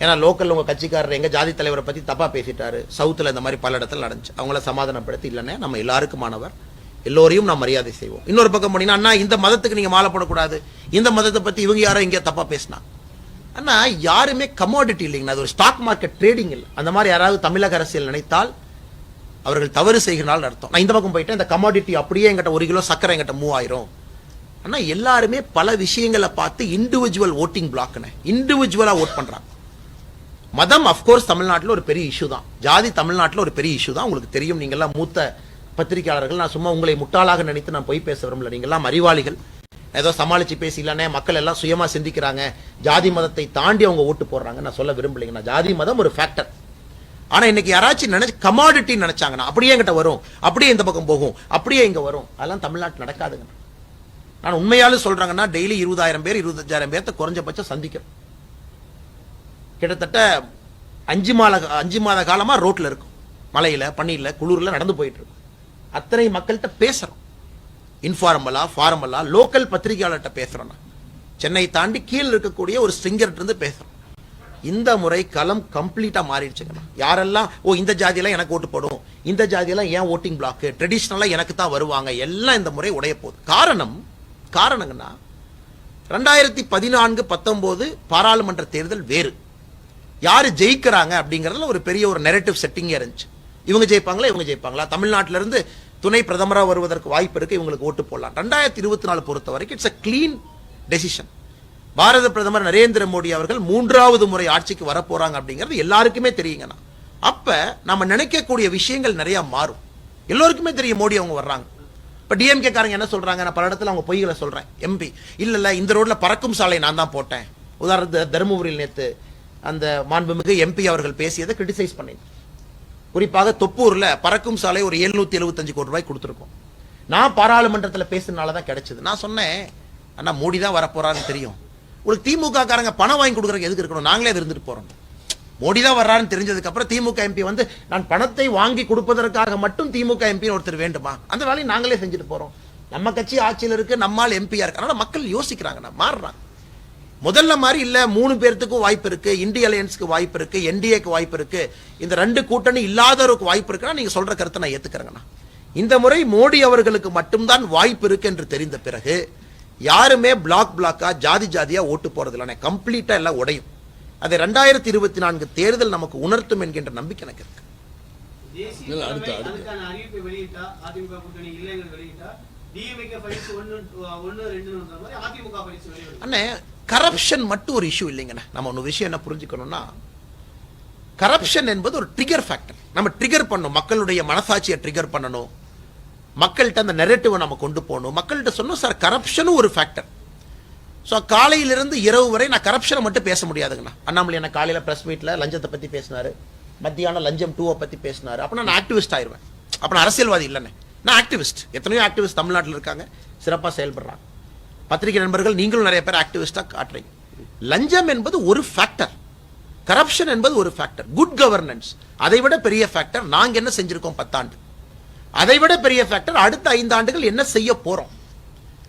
ஏன்னா லோக்கல் உங்கள் கட்சிக்காரர் எங்கள் ஜாதி தலைவரை பற்றி தப்பாக பேசிட்டாரு, சவுத்தில் இந்த மாதிரி பல இடத்துல நடந்துச்சு. அவங்கள சமாதானப்படுத்தி இல்லைன்னா நம்ம எல்லாருக்குமானவர், எல்லோரையும் நாம் மரியாதை செய்வோம். இன்னொரு பக்கம் போனீங்கன்னா அண்ணா இந்த மதத்துக்கு நீங்கள் மாலை போடக்கூடாது, இந்த மதத்தை பற்றி இவங்க யாரோ இங்கே தப்பாக பேசினா. அண்ணா யாருமே கமோடிட்டி இல்லைங்கண்ணா, அது ஒரு ஸ்டாக் மார்க்கெட் ட்ரேடிங் இல்லை. அந்த மாதிரி யாராவது தமிழக அரசியல் நினைத்தால் அவர்கள் தவறு செய்கிறார்கள் அர்த்தம். நான் இந்த பக்கம் போயிட்டேன், இந்த கமாடிட்டி அப்படியே எங்கிட்ட 1 கிலோ சக்கரை எங்கிட்ட 3000. ஆனா எல்லாருமே பல விஷயங்களை பார்த்து இண்டிவிஜுவல் ஓட்டிங் பிளாக்னு இண்டிவிஜுவலா ஓட் பண்றாங்க. மதம் அப்கோர்ஸ் தமிழ்நாட்டில் ஒரு பெரிய இஷ்யூ தான், ஜாதி தமிழ்நாட்டில் ஒரு பெரிய இஷ்யூ தான். உங்களுக்கு தெரியும், நீங்கள்லாம் மூத்த பத்திரிகையாளர்கள். நான் சும்மா உங்களை முட்டாளாக நினைத்து நான் போய் பேச விரும்பல, நீங்கள்லாம் அறிவாளிகள். ஏதோ சமாளிச்சு பேசிக்கலானே, மக்கள் எல்லாம் சுயமா சிந்திக்கிறாங்க, ஜாதி மதத்தை தாண்டி அவங்க ஓட்டு போடுறாங்க நான் சொல்ல விரும்பலைங்க. ஜாதி மதம் ஒரு ஃபேக்டர். ஆனா இன்னைக்கு யாராச்சும் நினைச்சு கமாடிட்டி நினைச்சாங்கன்னா அப்படியே என்கிட்ட வரும், அப்படியே இந்த பக்கம் போகும், அப்படியே இங்க வரும், அதெல்லாம் தமிழ்நாட்டில் நடக்காதுங்க. நான் உண்மையாலும் சொல்றாங்கன்னா டெய்லி 20,000 பேர் 25,000 பேர்த்த குறைஞ்சபட்சம் சந்திக்கிறோம். கிட்டத்தட்ட 5 மாத காலமா ரோட்ல இருக்கும், மலையில பனியில குளிர்ல நடந்து போயிட்டு இருக்கும். அத்தனை மக்கள்கிட்ட பேசுறோம், இன்ஃபார்மலா ஃபார்மலா லோக்கல் பத்திரிகையாளர்கிட்ட பேசுறோம். சென்னை தாண்டி கீழே இருக்கக்கூடிய ஒரு ஸ்ட்ரிங்கர் இருந்து பேசுறோம். இந்த முறை களம் கம்ப்ளீட்டா மாறிடுச்சுங்க. யாரெல்லாம் இந்த ஜாதியெல்லாம் எனக்கு ஓட்டு போடும், இந்த ஜாதியெல்லாம் ஏன் ஓட்டிங் பிளாக், ட்ரெடிஷனலா எனக்கு தான் வருவாங்க, எல்லாம் இந்த முறை உடைய போகுது. காரணம்னா 2014-19 பாராளுமன்ற தேர்தல் வேறு, யாரு ஜெயிக்கிறாங்க அப்படிங்கறதுல ஒரு பெரிய ஒரு நெரேட்டிவ் செட்டிங் இருந்துச்சு. இவங்க ஜெயிப்பாங்களா, தமிழ்நாட்டில இருந்து துணை பிரதமராக வருவதற்கு வாய்ப்பு இருக்கு, இவங்களுக்கு ஓட்டு போடலாம். 2024 பொறுத்த வரைக்கும் இட்ஸ் a கிளீன் டெசிஷன். பாரத பிரதமர் நரேந்திர மோடி அவர்கள் 3வது முறை ஆட்சிக்கு வரப்போறாங்க அப்படிங்கிறது எல்லாருக்குமே தெரியுங்கண்ணா. அப்ப நம்ம நினைக்கக்கூடிய விஷயங்கள் நிறைய மாறும். எல்லோருக்குமே தெரியும் மோடி அவங்க வர்றாங்க. இப்ப டிஎம்கே காரங்க என்ன சொல்றாங்க, நான் பல இடத்துல அவங்க பொய்களை சொல்றேன். எம்பி இல்ல இந்த ரோட்ல பறக்கும் சாலை நான் தான் போட்டேன். உதாரணத்துக்கு தருமபுரியில் நேத்து அந்த மாண்புமிகு எம்பி அவர்கள் பேசியதை கிரிட்டிசைஸ் பண்ணேன். குறிப்பாக தொப்பூர்ல பறக்கும் சாலை ஒரு 775 கோடி ரூபாய் கொடுத்திருக்கோம். நான் பாராளுமன்றத்தில் பேசினாலதான் கிடைச்சது. நான் சொன்னேன், அண்ணா மோடி தான் வரப்போறாருன்னு தெரியும், உங்களுக்கு திமுக காரங்க பணம் வாங்கி கொடுக்குறதுக்கு எதுக்கு இருக்கணும், நாங்களே இருந்துட்டு போறோம். மோடி தான் வர்றாருன்னு தெரிஞ்சதுக்கு அப்புறம் திமுக எம்பி வந்து நான் பணத்தை வாங்கி கொடுப்பதற்காக மட்டும் திமுக எம்பி ஒருத்தர் வேண்டுமா, அந்த வேலையை நாங்களே செஞ்சுட்டு போறோம். நம்ம கட்சி ஆட்சியில் இருக்கு, நம்மால் எம்பியா இருக்கு. அதனால மக்கள் யோசிக்கிறாங்க, மாறுறாங்க. முதல்ல மாதிரி இல்ல, 3 பேர்த்துக்கும் வாய்ப்பு இருக்கு, இந்திய அலையன்ஸ்க்கு வாய்ப்பு இருக்கு, என்டிஏக்கு வாய்ப்பு இருக்கு, இந்த 2 கூட்டணி இல்லாதவருக்கு வாய்ப்பு இருக்குன்னா நீங்க சொல்ற கருத்தை நான் ஏத்துக்கிறேங்கண்ணா. இந்த முறை மோடி அவர்களுக்கு மட்டும்தான் வாய்ப்பு இருக்கு என்று தெரிந்த பிறகு யாருமே பிளாக்கா ஜாதியா ஓட்டு போறது இல்லை, கம்ப்ளீட்டா எல்லாம் உடையும். அதை 2024 தேர்தல் நமக்கு உணர்த்தும் என்கின்ற நம்பிக்கை எனக்கு இருக்கு. அண்ணே கரப்ஷன் மட்டும் ஒரு இஷ்யூ இல்லைங்கண்ணா. நம்ம ஒரு விஷயம் என்ன புரிஞ்சுக்கணும்னா, கரப்ஷன் என்பது ஒரு ட்ரிகர் ஃபேக்டர். நம்ம ட்ரிகர் பண்ணணும், மக்களுடைய மனசாட்சியை ட்ரிகர் பண்ணணும், மக்கள்கிட்ட அந்த நெரேட்டிவை நம்ம கொண்டு போகணும். மக்கள்கிட்ட சொன்னோம் சார் கரப்ஷனும் ஒரு ஃபேக்டர். ஸோ காலையிலிருந்து இரவு வரை நான் கரப்ஷனை மட்டும் பேச முடியாதுங்கண்ணா. அண்ணாமலை என்ன காலையில் ப்ரெஸ் மீட்டில் லஞ்சத்தை பற்றி பேசினாரு, மத்தியானம் லஞ்சம் 2 பற்றி பேசினாரு. அப்போ நான் ஆக்டிவிஸ்ட் ஆயிடுவேன். அப்போ நான் அரசியல்வாதி இல்லைண்ணே, நான் ஆக்டிவிஸ்ட். எத்தனையோ ஆக்டிவிஸ்ட் தமிழ்நாட்டில் இருக்காங்க, சிறப்பாக செயல்படுறாங்க. பத்திரிகை நண்பர்கள் நீங்களும் நிறைய பேர் ஆக்டிவிஸ்டாக காட்டுறீங்க. லஞ்சம் என்பது ஒரு ஃபேக்டர், கரப்ஷன் என்பது ஒரு ஃபேக்டர், குட் கவர்னன்ஸ் அதை விட பெரிய ஃபேக்டர். நாங்கள் என்ன செஞ்சிருக்கோம் 10 ஆண்டு, அதை விட பெரிய ஃபேக்டர் அடுத்த 5 ஆண்டுகள் என்ன செய்ய போறோம்.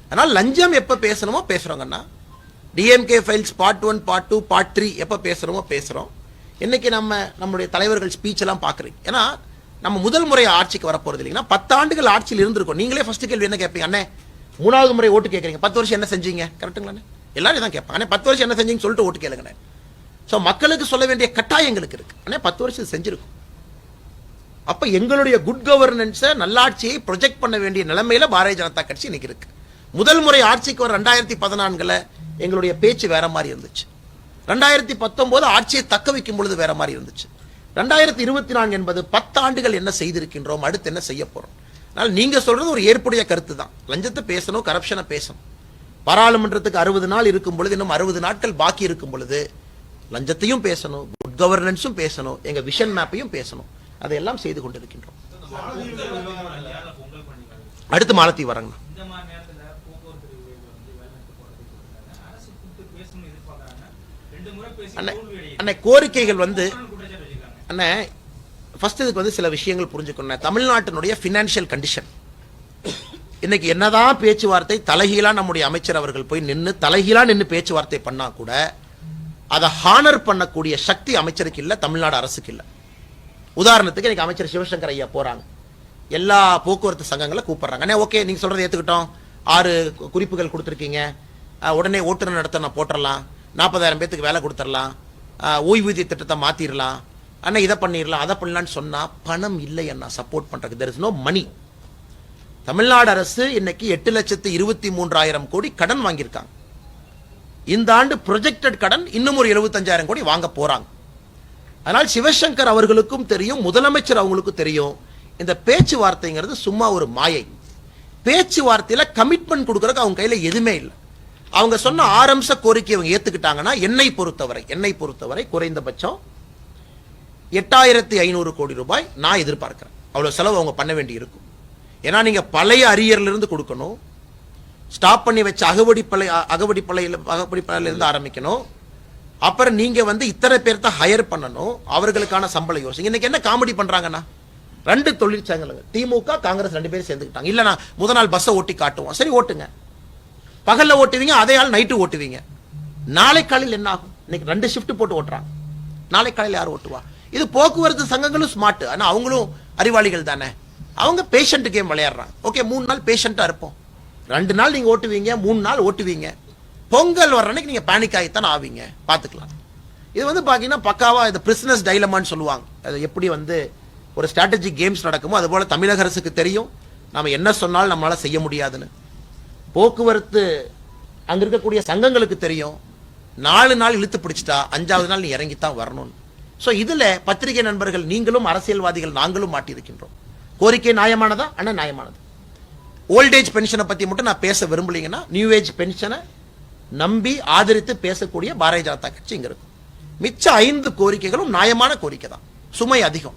அதனால் லஞ்சம் எப்ப பேசணுமோ பேசுறோங்கண்ணா. DMK files part 1 part 2 part 3 எப்ப பேசுறோமோ பேசுறோம். இன்னைக்கு நம்முடைய தலைவர்கள் ஸ்பீச் எல்லாம் பாக்குறீங்க. ஏன்னா நம்ம முதல் முறை ஆட்சிக்கு வரப்போறது இல்லைங்கன்னா 10 ஆண்டுகள் ஆட்சியில் இருந்திருக்கும். நீங்களே ஃபர்ஸ்ட் கேள்வி என்ன கேட்பீங்க, அண்ணே 3வது முறை ஓட்டு கேட்கறீங்க, 10 வருஷம் என்ன செஞ்சீங்க, கரெக்டுங்களா? எல்லாரும் தான் கேட்பாங்க, அண்ணே 10 வருஷம் என்ன செஞ்சீங்கன்னு சொல்லிட்டு ஓட்டு கேளுங்க. ஸோ மக்களுக்கு சொல்ல வேண்டிய கட்டாயங்களுக்கு இருக்கு. அண்ணே 10 வருஷம் செஞ்சிருக்கும். அப்ப எங்களுடைய குட் கவர்னன்ஸை நல்லாட்சியை ப்ரொஜெக்ட் பண்ண வேண்டிய நிலைமையில பாரதிய ஜனதா கட்சி இன்னைக்கு இருக்கு. முதல் முறை ஆட்சிக்கு வர 2014 எங்களுடைய பேச்சு வேற மாதிரி இருந்துச்சு. 2019 ஆட்சியை தக்க வைக்கும் பொழுது வேற மாதிரி இருந்துச்சு. 2024 என்பது 10 ஆண்டுகள் என்ன செய்திருக்கின்றோம், அடுத்து என்ன செய்ய போறோம். அதனால நீங்க சொல்றது ஒரு ஏற்புடைய கருத்து தான். லஞ்சத்தை பேசணும், கரப்ஷனை பேசணும். பாராளுமன்றத்துக்கு 60 நாள் இருக்கும் பொழுது, இன்னும் 60 நாட்கள் பாக்கி இருக்கும் பொழுது லஞ்சத்தையும் பேசணும், குட் கவர்னன்ஸும் பேசணும், எங்க விஷன் மேப்பையும் பேசணும். அதையெல்லாம் செய்து கொண்டிருக்கின்றோம். அடுத்து மாலத்தீவு வரங்கண்ணா. பேசணும்னு எதிர்பார்க்கறாங்க. 2 முறை பேசி அண்ணே தோல்வி அடையுது. அண்ணே கோரிக்கைகள் வந்து குற்றச்சாட்டு வச்சிருக்காங்க. அண்ணே ஃபர்ஸ்ட் இதுக்கு வந்து சில விஷயங்கள் புரிஞ்சுக்கணும். தமிழ்நாட்டினுடைய ஃபினான்ஷியல் கண்டிஷன் இன்னைக்கு என்னதான் பேச்சுவார்த்தை தலைகீழா நம்முடைய அமைச்சர் அவர்கள் போய் தலைகீழா நின்று பேச்சுவார்த்தை பண்ணா கூட அதை ஹானர் பண்ணக்கூடிய சக்தி அமைச்சருக்கு இல்ல, தமிழ்நாடு அரசுக்கு இல்ல. உதாரணத்துக்கு இன்னைக்கு அமைச்சர் சிவசங்கர் ஐயா போறாங்க, எல்லா போக்குவரத்து சங்கங்களை கூப்பிடுறாங்க. அண்ணே ஓகே நீங்க சொல்றதை ஏத்துக்கிட்டோம், 6 குறிப்புகள் கொடுத்துருக்கீங்க, உடனே ஓட்டுநர் நடத்த நான் போட்டுடலாம், 40,000 பேத்துக்கு வேலை கொடுத்துடலாம், ஓய்வூதிய திட்டத்தை மாத்திரலாம், அண்ணா இதை பண்ணிடலாம் அதை பண்ணலான்னு சொன்னா பணம் இல்லை அண்ணா சப்போர்ட் பண்றதுக்கு. there is no money. Tamil Nadu அரசு இன்னைக்கு 8,23,000 கோடி கடன் வாங்கியிருக்காங்க. இந்த ஆண்டு ப்ரொஜெக்டட் கடன் இன்னும் ஒரு 75,000 கோடி வாங்க போறாங்க. அதனால் சிவசங்கர் அவர்களுக்கும் தெரியும், முதலமைச்சர் அவங்களுக்கும் தெரியும், இந்த பேச்சுவார்த்தைங்கிறது சும்மா ஒரு மாயை. பேச்சுவார்த்தையில கமிட்மெண்ட் கொடுக்கறதுக்கு அவங்க கையில எதுவுமே இல்லை. அவங்க சொன்ன 6 அம்ச கோரிக்கை அவங்க ஏத்துக்கிட்டாங்கன்னா என்னை பொறுத்தவரை குறைந்தபட்சம் 8,500 கோடி ரூபாய் நான் எதிர்பார்க்கிறேன். அவ்வளவு செலவு அவங்க பண்ண வேண்டி இருக்கும். ஏன்னா நீங்க பழைய அரியர்ல இருந்து கொடுக்கணும், ஸ்டாப் பண்ணி வச்ச அகவடிப்பலையில இருந்து ஆரம்பிக்கணும், அப்புறம் நீங்க வந்து இத்தனை பேர்த்த ஹையர் பண்ணணும், அவர்களுக்கான சம்பளம் யோசிங்க. இன்னைக்கு என்ன காமெடி பண்றாங்கன்னா 2 தொழிற்சங்கங்கள் திமுக காங்கிரஸ் 2 பேரும் சேர்ந்துக்கிட்டாங்க. இல்ல நான் முதல் நாள் பஸ்ஸை ஓட்டி காட்டுவோம், சரி ஓட்டுங்க, பகல்ல ஓட்டுவீங்க, அதே ஆள் நைட்டு ஓட்டுவீங்க. நாளை காலையில் என்ன ஆகும்? இன்னைக்கு 2 ஷிஃப்ட் போட்டு ஓட்டுறாங்க, நாளை காலையில் யார் ஓட்டுவா? இது போக்குவரத்து சங்கங்களும் ஸ்மார்ட், ஆனா அவங்களும் அறிவாளிகள் தானே. அவங்க பேஷண்ட் கேம் விளையாடுறாங்க. ஓகே 3 நாள் பேஷண்டா இருப்போம், 2 நாள் நீங்க ஓட்டுவீங்க, 3 நாள் ஓட்டுவீங்க, பொங்கல் வர்ற அன்னைக்கு நீங்க பேனிக் ஆகித்தான் ஆவீங்க, பாத்துக்கலாம். இது வந்து பாத்தீங்கன்னா பக்காவா இந்த பிரிசினஸ் டைலமான்னு சொல்லுவாங்க. அது எப்படி வந்து ஒரு ஸ்ட்ராட்டஜிக் கேம்ஸ் நடக்குமோ அது போல தமிழக அரசுக்கு தெரியும் நாம என்ன சொன்னாலும் நம்மளால செய்ய முடியாதுன்னு. போக்குவரத்து அங்க இருக்கக்கூடிய சங்கங்களுக்கு தெரியும் 4 நாள் இழுத்து பிடிச்சிட்டா 5வது நாள் நீ இறங்கித்தான் வரணும். சோ இதுல பத்திரிகை நண்பர்கள் நீங்களும் அரசியல்வாதிகள் நாங்களும் மாட்டியிருக்கின்றோம். கோரிக்கை நியாயமானதா? அண்ணா நியாயமானது. ஓல்டேஜ் பென்ஷனை பத்தி மட்டும் நான் பேச விரும்பலீங்கன்னா நியூ ஏஜ் பென்ஷனை நம்பி ஆதரித்து பேசக்கூடிய பாரதிய ஜனதா கட்சி இங்க இருக்கும். மிச்ச 5 கோரிக்கைகளும் நியாயமான கோரிக்கை தான், சுமை அதிகம்.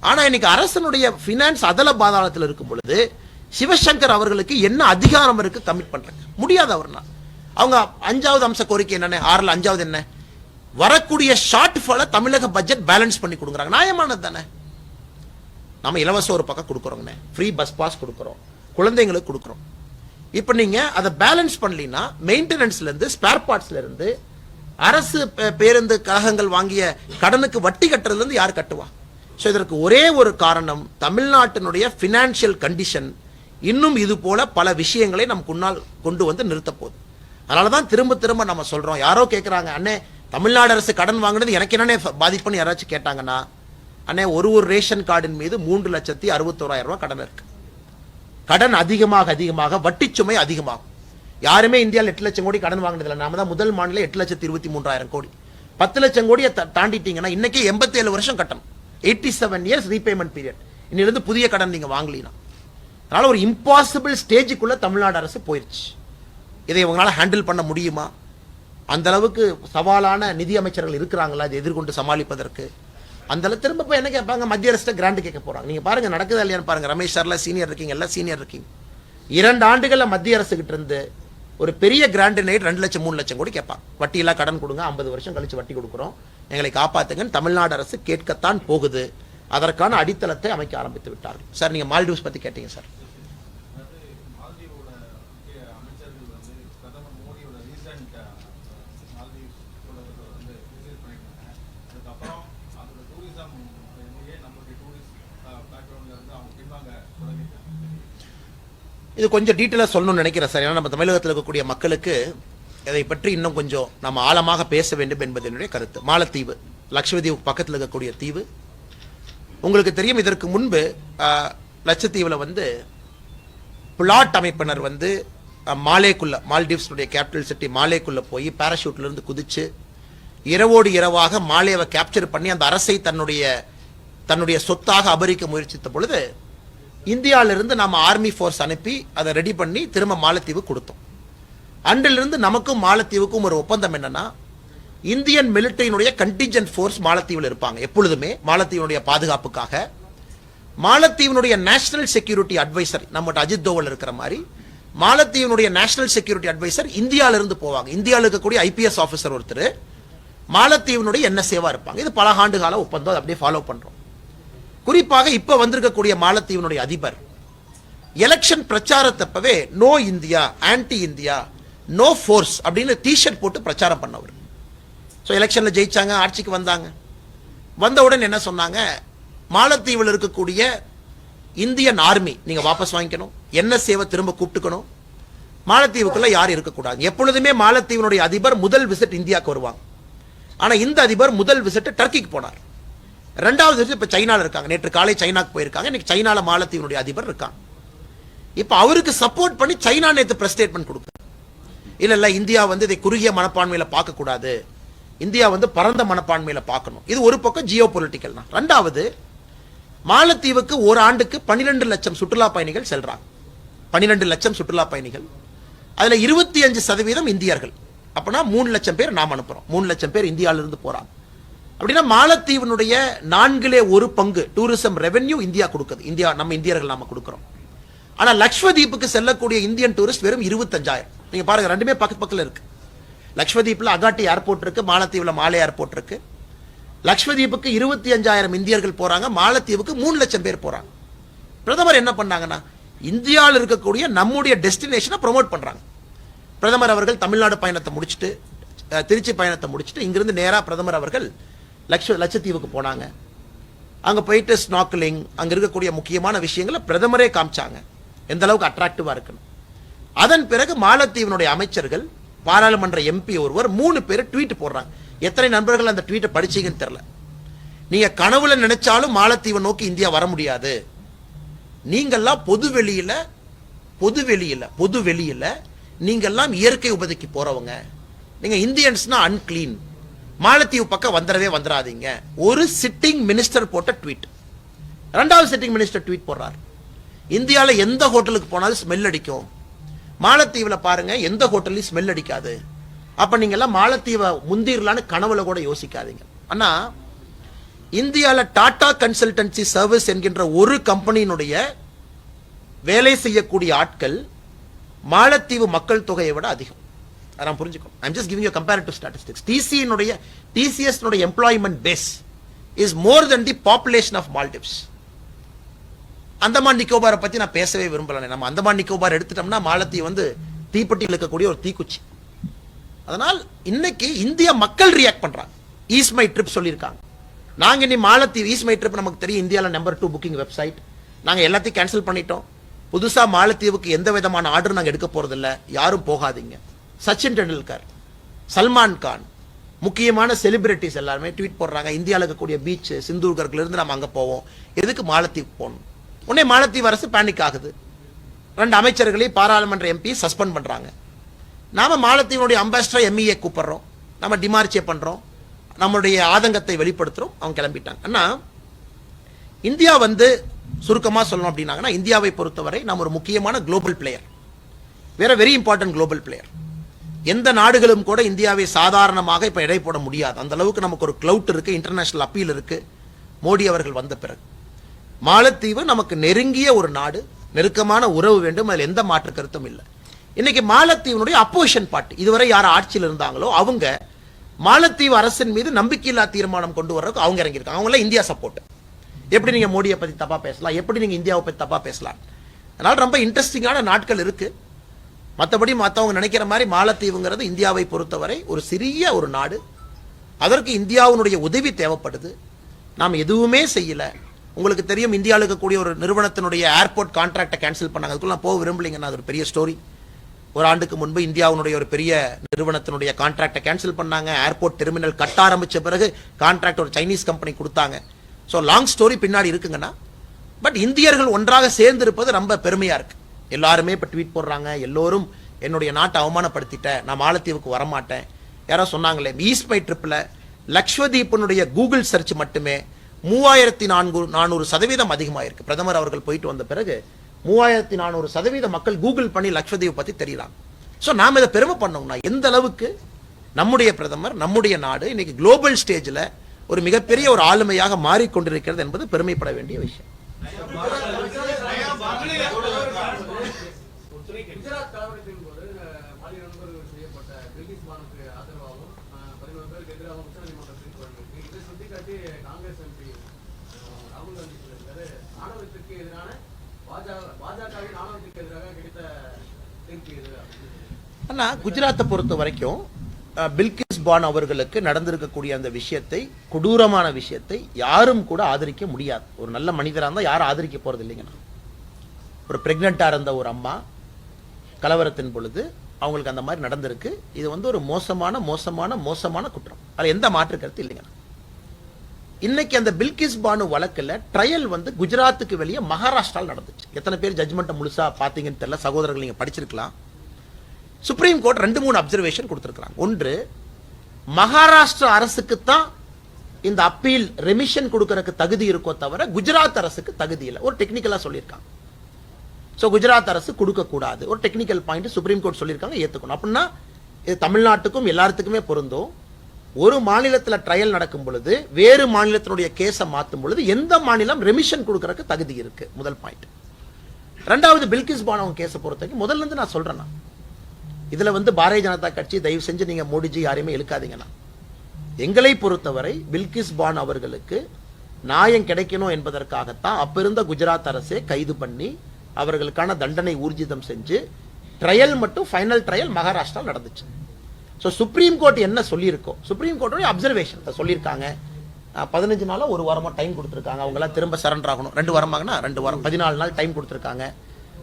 ஆனா இன்னைக்கு அரசனுடைய பினான்ஸ் அதல பாதாளத்தில் இருக்கும் பொழுது சிவசங்கர் அவர்களுக்கு என்ன அதிகாரம் இருக்கு கமிட் பண்றாங்க? முடியாது. அவர்னா அவங்க 5வது அம்ச கோரிக்கை என்னன்னு 6ல 5வது என்ன? வரக்கூடிய ஷார்ட் ஃபால தமிழக பட்ஜெட் பேலன்ஸ் பண்ணி கொடுக்குறாங்க. நியாயமானது தானே. நம்ம இலவச ஒரு பக்கம் கொடுக்குறோங்கண்ணே, ஃப்ரீ பஸ் பாஸ் கொடுக்குறோம், குழந்தைங்களுக்கு கொடுக்குறோம். இப்ப நீங்க அதை பேலன்ஸ் பண்ணலீங்கன்னா மெயின்டெனன்ஸ்ல இருந்து ஸ்பேர் பார்ட்ஸ்ல இருந்து அரசு பேருந்து கழகங்கள் வாங்கிய கடனுக்கு வட்டி கட்டுறதுல இருந்து யார் கட்டுவா? சோ இதற்கு ஒரே ஒரு காரணம், தமிழ்நாட்டினுடைய பினான்சியல் கண்டிஷன் இன்னும் இது போல பல விஷயங்களை நமக்கு முன்னால் கொண்டு வந்து நிறுத்த போகுது. அதனாலதான் திரும்ப திரும்ப நம்ம சொல்றோம். யாரோ கேட்கிறாங்க, அண்ணே தமிழ்நாடு அரசு கடன் வாங்கினது எனக்கு என்னன்னே பாதிப்புன்னு யாராச்சும் கேட்டாங்கன்னா, அண்ணே ஒரு ரேஷன் கார்டின் மீது 3,61,000 ரூபாய் கடன் இருக்கு. கடன் அதிகமாக வட்டிச்சுமை அதிகமாகும். யாருமே இந்தியாவில் 8 லட்சம் கோடி கடன் வாங்கினதில்லை. நாம தான் முதல் மாநிலம் 8,23,000 கோடி. 10 லட்சம் கோடியை தாண்டிட்டீங்கன்னா இன்னைக்கு 87 வருஷம் கட்டணும், 87 இயர்ஸ் ரீபேமெண்ட் பீரியட். இன்னிலிருந்து புதிய கடன் நீங்க வாங்கலாம். அதனால ஒரு இம்பாசிபிள் ஸ்டேஜுக்குள்ள தமிழ்நாடு அரசு போயிருச்சு. இதை இவங்களால ஹேண்டில் பண்ண முடியுமா? அந்த அளவுக்கு சவாலான நிதி அமைச்சர்கள் இருக்கிறாங்களா இதை எதிர்கொண்டு சமாளிப்பதற்கு? அந்த திரும்ப போய் என்ன கேட்பாங்க? மத்திய அரசு கிராண்ட் கேட்க போறாங்க. நீங்க பாருங்க நடக்குதா இல்லையான்னு பாருங்க. ரமேஷ் சார்ல சீனியர் இருக்கீங்க, எல்லாம் சீனியர் இருக்கீங்க. 2 ஆண்டுகள்ல மத்திய அரசு கிட்ட இருந்து ஒரு பெரிய கிராண்ட் நைட் 2 லட்சம் 3 லட்சம் கோடி கேட்பாங்க. வட்டியெல்லாம் கடன் கொடுங்க, 50 வருஷம் கழிச்சு வட்டி கொடுக்குறோம், எங்களை காப்பாத்துங்கன்னு தமிழ்நாடு அரசு கேட்கத்தான் போகுது. அதற்கான அடித்தளத்தை அமைக்க ஆரம்பித்து விட்டார்கள். சார் நீங்க மால்டீவ்ஸ் பத்தி கேட்டீங்க சார். இது கொஞ்சம் டீட்டெயிலாக சொல்லணும்னு நினைக்கிறேன் சார். ஏன்னா நம்ம தமிழகத்தில் இருக்கக்கூடிய மக்களுக்கு இதை பற்றி இன்னும் கொஞ்சம் நம்ம ஆழமாக பேச வேண்டும் என்பது என்னுடைய கருத்து. மாலத்தீவு லட்சத்தீவு பக்கத்தில் இருக்கக்கூடிய தீவு உங்களுக்கு தெரியும். இதற்கு முன்பு லட்சத்தீவில் வந்து பிளாட் அமைப்பினர் வந்து மாலேக்குள்ள, மால்டீவ்ஸுடைய கேபிட்டல் சிட்டி மாலேக்குள்ள போய் பாராஷூட்ல இருந்து குதிச்சு இரவோடு இரவாக மாலேவை கேப்சர் பண்ணி அந்த அரசை தன்னுடைய சொத்தாக அபகரிக்க முயற்சித்த பொழுது இந்தியாவிலிருந்து நம்ம ஆர்மி ஃபோர்ஸ் அனுப்பி அதை ரெடி பண்ணி திரும்ப மாலத்தீவு கொடுத்தோம். அன்றிலிருந்து நமக்கும் மாலத்தீவுக்கும் ஒரு ஒப்பந்தம் என்னன்னா, இந்தியன் மிலிட்டரியினுடைய கண்டிஜென்ட் ஃபோர்ஸ் மாலத்தீவில் இருப்பாங்க எப்பொழுதுமே மாலத்தீவுடைய பாதுகாப்புக்காக. மாலத்தீவினுடைய நேஷனல் செக்யூரிட்டி அட்வைசர் நம்மகிட்ட அஜித் தோவல் இருக்கிற மாதிரி மாலத்தீவினுடைய நேஷனல் செக்யூரிட்டி அட்வைசர் இந்தியால இருந்து போவாங்க. இந்தியாவில் இருக்கக்கூடிய ஐபிஎஸ் ஆபீசர் ஒருத்தர் மாலத்தீவினுடைய NSA-வா இருப்பாங்க. இது பல ஆண்டு கால ஒப்பந்தம், அப்படியே ஃபாலோ பண்றோம். குறிப்பாக இப்ப வந்திருக்கக்கூடிய மாலத்தீவினுடைய அதிபர் எலெக்ஷன் பிரச்சாரத்தப்பவே no India, anti India, no force அப்படின்னு டிஷர்ட் போட்டு பிரச்சாரம் பண்ணவர். ஸோ எலெக்ஷன்ல ஜெயிச்சாங்க, ஆட்சிக்கு வந்தாங்க. வந்தவுடன் என்ன சொன்னாங்க, மாலத்தீவில் இருக்கக்கூடிய இந்தியன் ஆர்மி நீங்க வாபஸ் வாங்கிக்கணும், NSA-வை திரும்ப கூப்பிட்டுக்கணும், மாலத்தீவுக்குள்ள யாரும் இருக்கக்கூடாது. எப்பொழுதுமே மாலத்தீவினுடைய அதிபர் முதல் விசிட் இந்தியாவுக்கு வருவாங்க. ஆனா இந்த அதிபர் முதல் விசிட் டர்க்கிக்கு போனார். ரெண்டாவது விசிட் இப்ப சைனால இருக்காங்க. நேற்று காலை சைனாக்கு போயிருக்காங்க. இன்னைக்கு சைனால மாலத்தீவினுடைய அதிபர் இருக்காங்க. இப்ப அவருக்கு சப்போர்ட் பண்ணி சைனா நேற்று பிரஸ் ஸ்டேட்மெண்ட் கொடுக்க, இல்ல இந்தியா வந்து இதை குறுகிய மனப்பான்மையில பார்க்க கூடாது, இந்தியா வந்து பரந்த மனப்பான்மையில பார்க்கணும். இது ஒரு பக்கம் ஜியோ பொலிட்டிக்கல். ரெண்டாவது, மாலத்தீவுக்கு ஒரு ஆண்டுக்கு 12 லட்சம் சுற்றுலா பயணிகள் செல்றாங்க. 12 லட்சம் சுற்றுலா பயணிகள், அதுல 25% இந்தியர்கள். அப்பனா 3 லட்சம் பேர் நாம் அனுப்புறோம். 3 லட்சம் பேர் இந்தியாவில இருந்து போறாங்க. அப்படின்னா மாலத்தீவினுடைய 4/1 டூரிசம் ரெவென்யூ இந்தியா கொடுக்குது. இந்தியா நம்ம இந்தியர்கள் நாம கொடுக்கிறோம். ஆனா லக்ஷ்வதீப்புக்கு செல்லக்கூடிய இந்தியன் டூரிஸ்ட் வெறும் 25,000. நீங்க பாருங்க, ரெண்டுமே பக்கத்துல இருக்கு. லக்ஷ்வதீப்ல அகாட்டி ஏர்போர்ட் இருக்கு, மாலத்தீவுல மாலே ஏர்போர்ட் இருக்கு. லக்ஷ்வதீப்புக்கு 25,000 இந்தியர்கள் போறாங்க, மாலத்தீவுக்கு 3 லட்சம் பேர் போறாங்க. பிரதமர் என்ன பண்ணாங்கன்னா, இந்தியாவில் இருக்கக்கூடிய நம்முடைய டெஸ்டினேஷனை ப்ரொமோட் பண்றாங்க. பிரதமர் அவர்கள் தமிழ்நாடு பயணத்தை முடிச்சுட்டு, திருச்சி பயணத்தை முடிச்சுட்டு இங்கிருந்து நேரா பிரதமர் அவர்கள் லட்சத்தீவுக்கு போனாங்க. அங்க போயிட்டு ஸ்நார்க்கலிங், அங்க இருக்கக்கூடிய முக்கியமான விஷயங்களை பிரதமரே காமிச்சாங்க, எந்த அளவுக்கு அட்ராக்டிவா இருக்குன்னு. அதன் பிறகு மாலத்தீவினுடைய அமைச்சர்கள், பாராளுமன்ற MP ஒருவர், 3 பேர் ட்வீட் போடுறாங்க. எத்தனை நண்பர்கள் அந்த ட்வீட்டை படிச்சீங்கன்னு தெரியல. நீங்க கனவுல நினைச்சாலும் மாலத்தீவை நோக்கி இந்தியா வர முடியாது. நீங்கெல்லாம் பொது வெளியில நீங்கெல்லாம் இயற்கை உபதிக்கு போறவங்க, நீங்க இந்தியன்ஸ்னா அன்கிளீன், மாலத்தீவு பக்கம் வந்துடாதீங்க. ஒரு சிட்டிங் மினிஸ்டர் போட்ட ட்வீட். ரெண்டாவது சிட்டிங் மினிஸ்டர் ட்வீட் போடுறார், இந்தியாவில் எந்த ஹோட்டலுக்கு போனாலும் ஸ்மெல் அடிக்கும், மாலத்தீவுல பாருங்க எந்த ஹோட்டலையும் ஸ்மெல் அடிக்காது. அப்ப நீங்க எல்லாம் மாலத்தீவை முந்திரலான்னு கனவுல கூட யோசிக்காதீங்க. ஆனா இந்தியாவில் டாடா கன்சல்டன்சி சர்வீஸ் என்கின்ற ஒரு கம்பெனியினுடைய வேலை செய்யக்கூடிய ஆட்கள் மாலத்தீவு மக்கள் தொகையை விட அதிகம். அதான் புரிஞ்சுக்கணும். I'm just giving you comparative statistics. TCS employment base is more than the population of Maldives. Andaman நிக்கோபாரை பத்தி நான் பேசவே விரும்பல. நம்ம அந்தமான் நிக்கோபார் எடுத்துட்டோம்னா மாலத்தீவு வந்து தீப்பெட்டியில் இருக்கக்கூடிய ஒரு தீக்குச்சி. அதனால் இன்னைக்கு இந்திய மக்கள் ரியாக்ட் பண்றாங்க. ஈஸ்ட் மை ட்ரிப் சொல்லியிருக்காங்க. நாங்க இனி மாலத்தீவு, ஈஸ்ட் மை ட்ரிப் நமக்கு தெரியும், இந்தியாவில் நம்பர் 2 புக்கிங் வெப்சைட். நாங்க எல்லாத்தையும் கேன்சல் பண்ணிட்டோம். புதுசா மாலத்தீவுக்கு எந்த விதமான ஆர்டர் நாங்க எடுக்க போறது இல்ல, யாரும் போகாதீங்க. சச்சின் டெண்டுல்கர், சல்மான் கான், முக்கியமான செலிபிரிட்டிஸ் எல்லாருமே ட்வீட் போடுறாங்க, இந்தியாவில் இருக்கக்கூடிய பீச் சிந்தூர்கர்ல இருந்து நம்ம அங்க போவோம், எதுக்கு மாலத்தீவு போகணும். உடனே மாலத்தீவு அரசு பேனிக் ஆகுது. 2 அமைச்சர்களை பாராளுமன்ற MP சஸ்பெண்ட் பண்றாங்க. நாம மாலத்தீவுடைய அம்பாசிடர் MEA கூப்பிடுறோம், நம்ம டிமார்ச்சே பண்றோம், நம்மளுடைய ஆதங்கத்தை வெளிப்படுத்துறோம். அவங்க கிளம்பிட்டாங்க. ஆனா இந்தியா வந்து சுருக்கமா சொல்லணும் அப்படின்னாங்கன்னா, இந்தியாவை பொறுத்தவரை நாம் ஒரு முக்கியமான global player, very important global player. எந்த நாடுகளும் கூட இந்தியாவை சாதாரணமாக இப்ப எடை போட முடியாது. அந்த அளவுக்கு நமக்கு ஒரு கிளவுட் இருக்கு, இன்டர்நேஷனல் அப்பீல் இருக்கு. மோடி அவர்கள் வந்த பிறகு மாலத்தீவு நமக்கு நெருங்கிய ஒரு நாடு, நெருக்கமான உறவு வேண்டும், அதில் எந்த மாற்று கருத்தும் இல்லை. இன்னைக்கு மாலத்தீவினுடைய அப்போசிஷன் பார்ட்டி, இதுவரை யார் ஆட்சியில் இருந்தாங்களோ அவங்க மாலத்தீவு அரசின் மீது நம்பிக்கையில்லா தீர்மானம் கொண்டு வர்றதுக்கு அவங்க இறங்கியிருக்காங்க. அவங்க எல்லாம் இந்தியா சப்போர்ட். எப்படி நீங்க மோடியை பத்தி தப்பா பேசலாம், எப்படி நீங்க இந்தியாவை பத்தி தப்பா பேசலாம். அதனால ரொம்ப இன்ட்ரெஸ்டிங்கான நாட்கள் இருக்கு. மற்றபடி மற்றவங்க நினைக்கிற மாதிரி மாலத்தீவுங்கிறது இந்தியாவை பொறுத்தவரை ஒரு சிறிய ஒரு நாடு. அதற்கு இந்தியாவுடைய உதவி தேவைப்படுது. நாம் எதுவுமே செய்யல. உங்களுக்கு தெரியும், இந்தியாவில் இருக்கக்கூடிய ஒரு நிறுவனத்தினுடைய ஏர்போர்ட் கான்ட்ராக்டை கேன்சல் பண்ணாங்க. அதுக்குள்ள போக விரும்பலீங்கன்னா அது ஒரு பெரிய ஸ்டோரி. ஒரு ஆண்டுக்கு முன்பு இந்தியாவுடைய ஒரு பெரிய நிறுவனத்தினுடைய கான்ட்ராக்டை கேன்சல் பண்ணாங்க. ஏர்போர்ட் டெர்மினல் கட்ட ஆரம்பிச்ச பிறகு கான்ட்ராக்ட் ஒரு சைனீஸ் கம்பெனி கொடுத்தாங்க. ஸோ லாங் ஸ்டோரி பின்னாடி இருக்குங்கன்னா, பட் இந்தியர்கள் ஒன்றாக சேர்ந்து இருப்பது ரொம்ப பெருமையா இருக்கு. எல்லாருமே இப்ப ட்வீட் போடுறாங்க, எல்லோரும் என்னுடைய நாட்டை அவமானப்படுத்திட்டேன், நான் மாலத்தீவுக்கு வரமாட்டேன். யாரோ சொன்னாங்களே, ஈஸ்ட் மை ட்ரிப்ல லக்ஷ்வதீப்பினுடைய கூகுள் சர்ச் மட்டுமே 3400% அதிகமாயிருக்கு. பிரதமர் அவர்கள் போயிட்டு வந்த பிறகு 3400% மக்கள் கூகுள் பண்ணி லக்ஷ்வதீப் பத்தி தெரியலாம். ஸோ நாம இதை பெருமை பண்ணோம்னா, எந்த அளவுக்கு நம்முடைய பிரதமர், நம்முடைய நாடு இன்னைக்கு குளோபல் ஸ்டேஜ்ல ஒரு மிகப்பெரிய ஒரு ஆளுமையாக மாறிக்கொண்டிருக்கிறது என்பது பெருமைப்பட வேண்டிய விஷயம். பேருக்கு ஆதரவாகவும் 11 பேருக்கு எதிராகவும் உச்சநீதிமன்றம் தீர்ப்பு வழங்கியிருக்கு. இதை சுட்டிக்காட்டி காங்கிரஸ் எம்பி ராகுல் காந்தி சொல்லியிருக்காரு, ஆணவத்திற்கு எதிரான பாஜகவின் ஆணவத்திற்கு எதிராக கிடைத்த தீர்ப்பு இது அப்படின்னு. ஆனா குஜராத்தை பொறுத்த வரைக்கும் பில்கிஸ் பானு அவர்களுக்கு நடந்திருக்கக்கூடிய அந்த விஷயத்தை, கொடூரமான விஷயத்தை யாரும் கூட ஆதரிக்க முடியாது. ஒரு நல்ல மனிதராக இருந்தால் யாரும் ஆதரிக்க போறது இல்லைங்கண்ணா. ஒரு பிரெக்னெண்டா இருந்த ஒரு அம்மா கலவரத்தின் பொழுது அவங்களுக்கு அந்த மாதிரி நடந்திருக்கு. இது வந்து ஒரு மோசமான மோசமான மோசமான குற்றம். அது எந்த மாற்று கருத்து இல்லைங்கண்ணா. இன்னைக்கு அந்த பில்கிஸ் பானு வழக்குல ட்ரையல் வந்து குஜராத்துக்கு வெளியே மகாராஷ்டிராவில் நடந்துச்சு. எத்தனை பேர் ஜட்மெண்ட் முழுசா பாத்தீங்கன்னு தெரியல, சகோதரர்கள் நீங்க படிச்சிருக்கலாம். சுப்ரீம் கோர்ட் 2-3 அப்சர்வேஷன் கொடுத்திருக்காங்க. ஒன்று, மகாராஷ்டிரா அரசுக்கு தான் இந்த அப்பீல் ரெமிஷன் கொடுக்கறதுக்கு தகுதி இருக்கோ தவிர குஜராத் அரசுக்கு தகுதி இல்லை. ஒரு டெக்னிக்கலா சொல்லியிருக்காங்க. சோ குஜராத் அரசு கொடுக்க கூடாது. ஒரு டெக்னிக்கல் பாயிண்ட் சுப்ரீம் கோர்ட் சொல்லியிருக்காங்க, ஏத்துக்கணும். அப்படின்னா இது தமிழ்நாட்டுக்கும் எல்லாத்துக்குமே பொருந்தும். ஒரு மாநிலத்தில் ட்ரையல் நடக்கும் பொழுது வேறு மாநிலத்தினுடைய கேஸை மாற்றும் பொழுது எந்த மாநிலம் ரெமிஷன் கொடுக்கறதுக்கு தகுதி இருக்கு, முதல் பாயிண்ட். ரெண்டாவது, பில்கிஸ் பானு அவங்க கேஸை பொறுத்தவரைக்கும் முதல்ல இருந்து நான் சொல்றேன், இதுல வந்து பாரதிய ஜனதா கட்சி தயவு செஞ்சு நீங்க மோடிஜி யாரையுமே இழுக்காதீங்கன்னா. எங்களை பொறுத்தவரை பில்கிஸ் பானு அவர்களுக்கு நியாயம் கிடைக்கணும் என்பதற்காகத்தான் அப்ப இருந்த குஜராத் அரசே கைது பண்ணி அவர்களுக்கான தண்டனை ஊர்ஜிதம் செஞ்சு ட்ரையல் மட்டும் ஃபைனல் ட்ரையல் மகாராஷ்டிரா நடந்துச்சு. ஸோ சுப்ரீம் கோர்ட் என்ன சொல்லியிருக்கோம், சுப்ரீம் கோர்ட்டோட அப்சர்வேஷன் சொல்லியிருக்காங்க. 15 நாளோ 1 வாரமா டைம் கொடுத்துருக்காங்க. அவங்களாம் திரும்ப சரண்டர் ஆகணும். 2 வாரமாகனா 2 வாரம் 14 நாள் டைம் கொடுத்துருக்காங்க.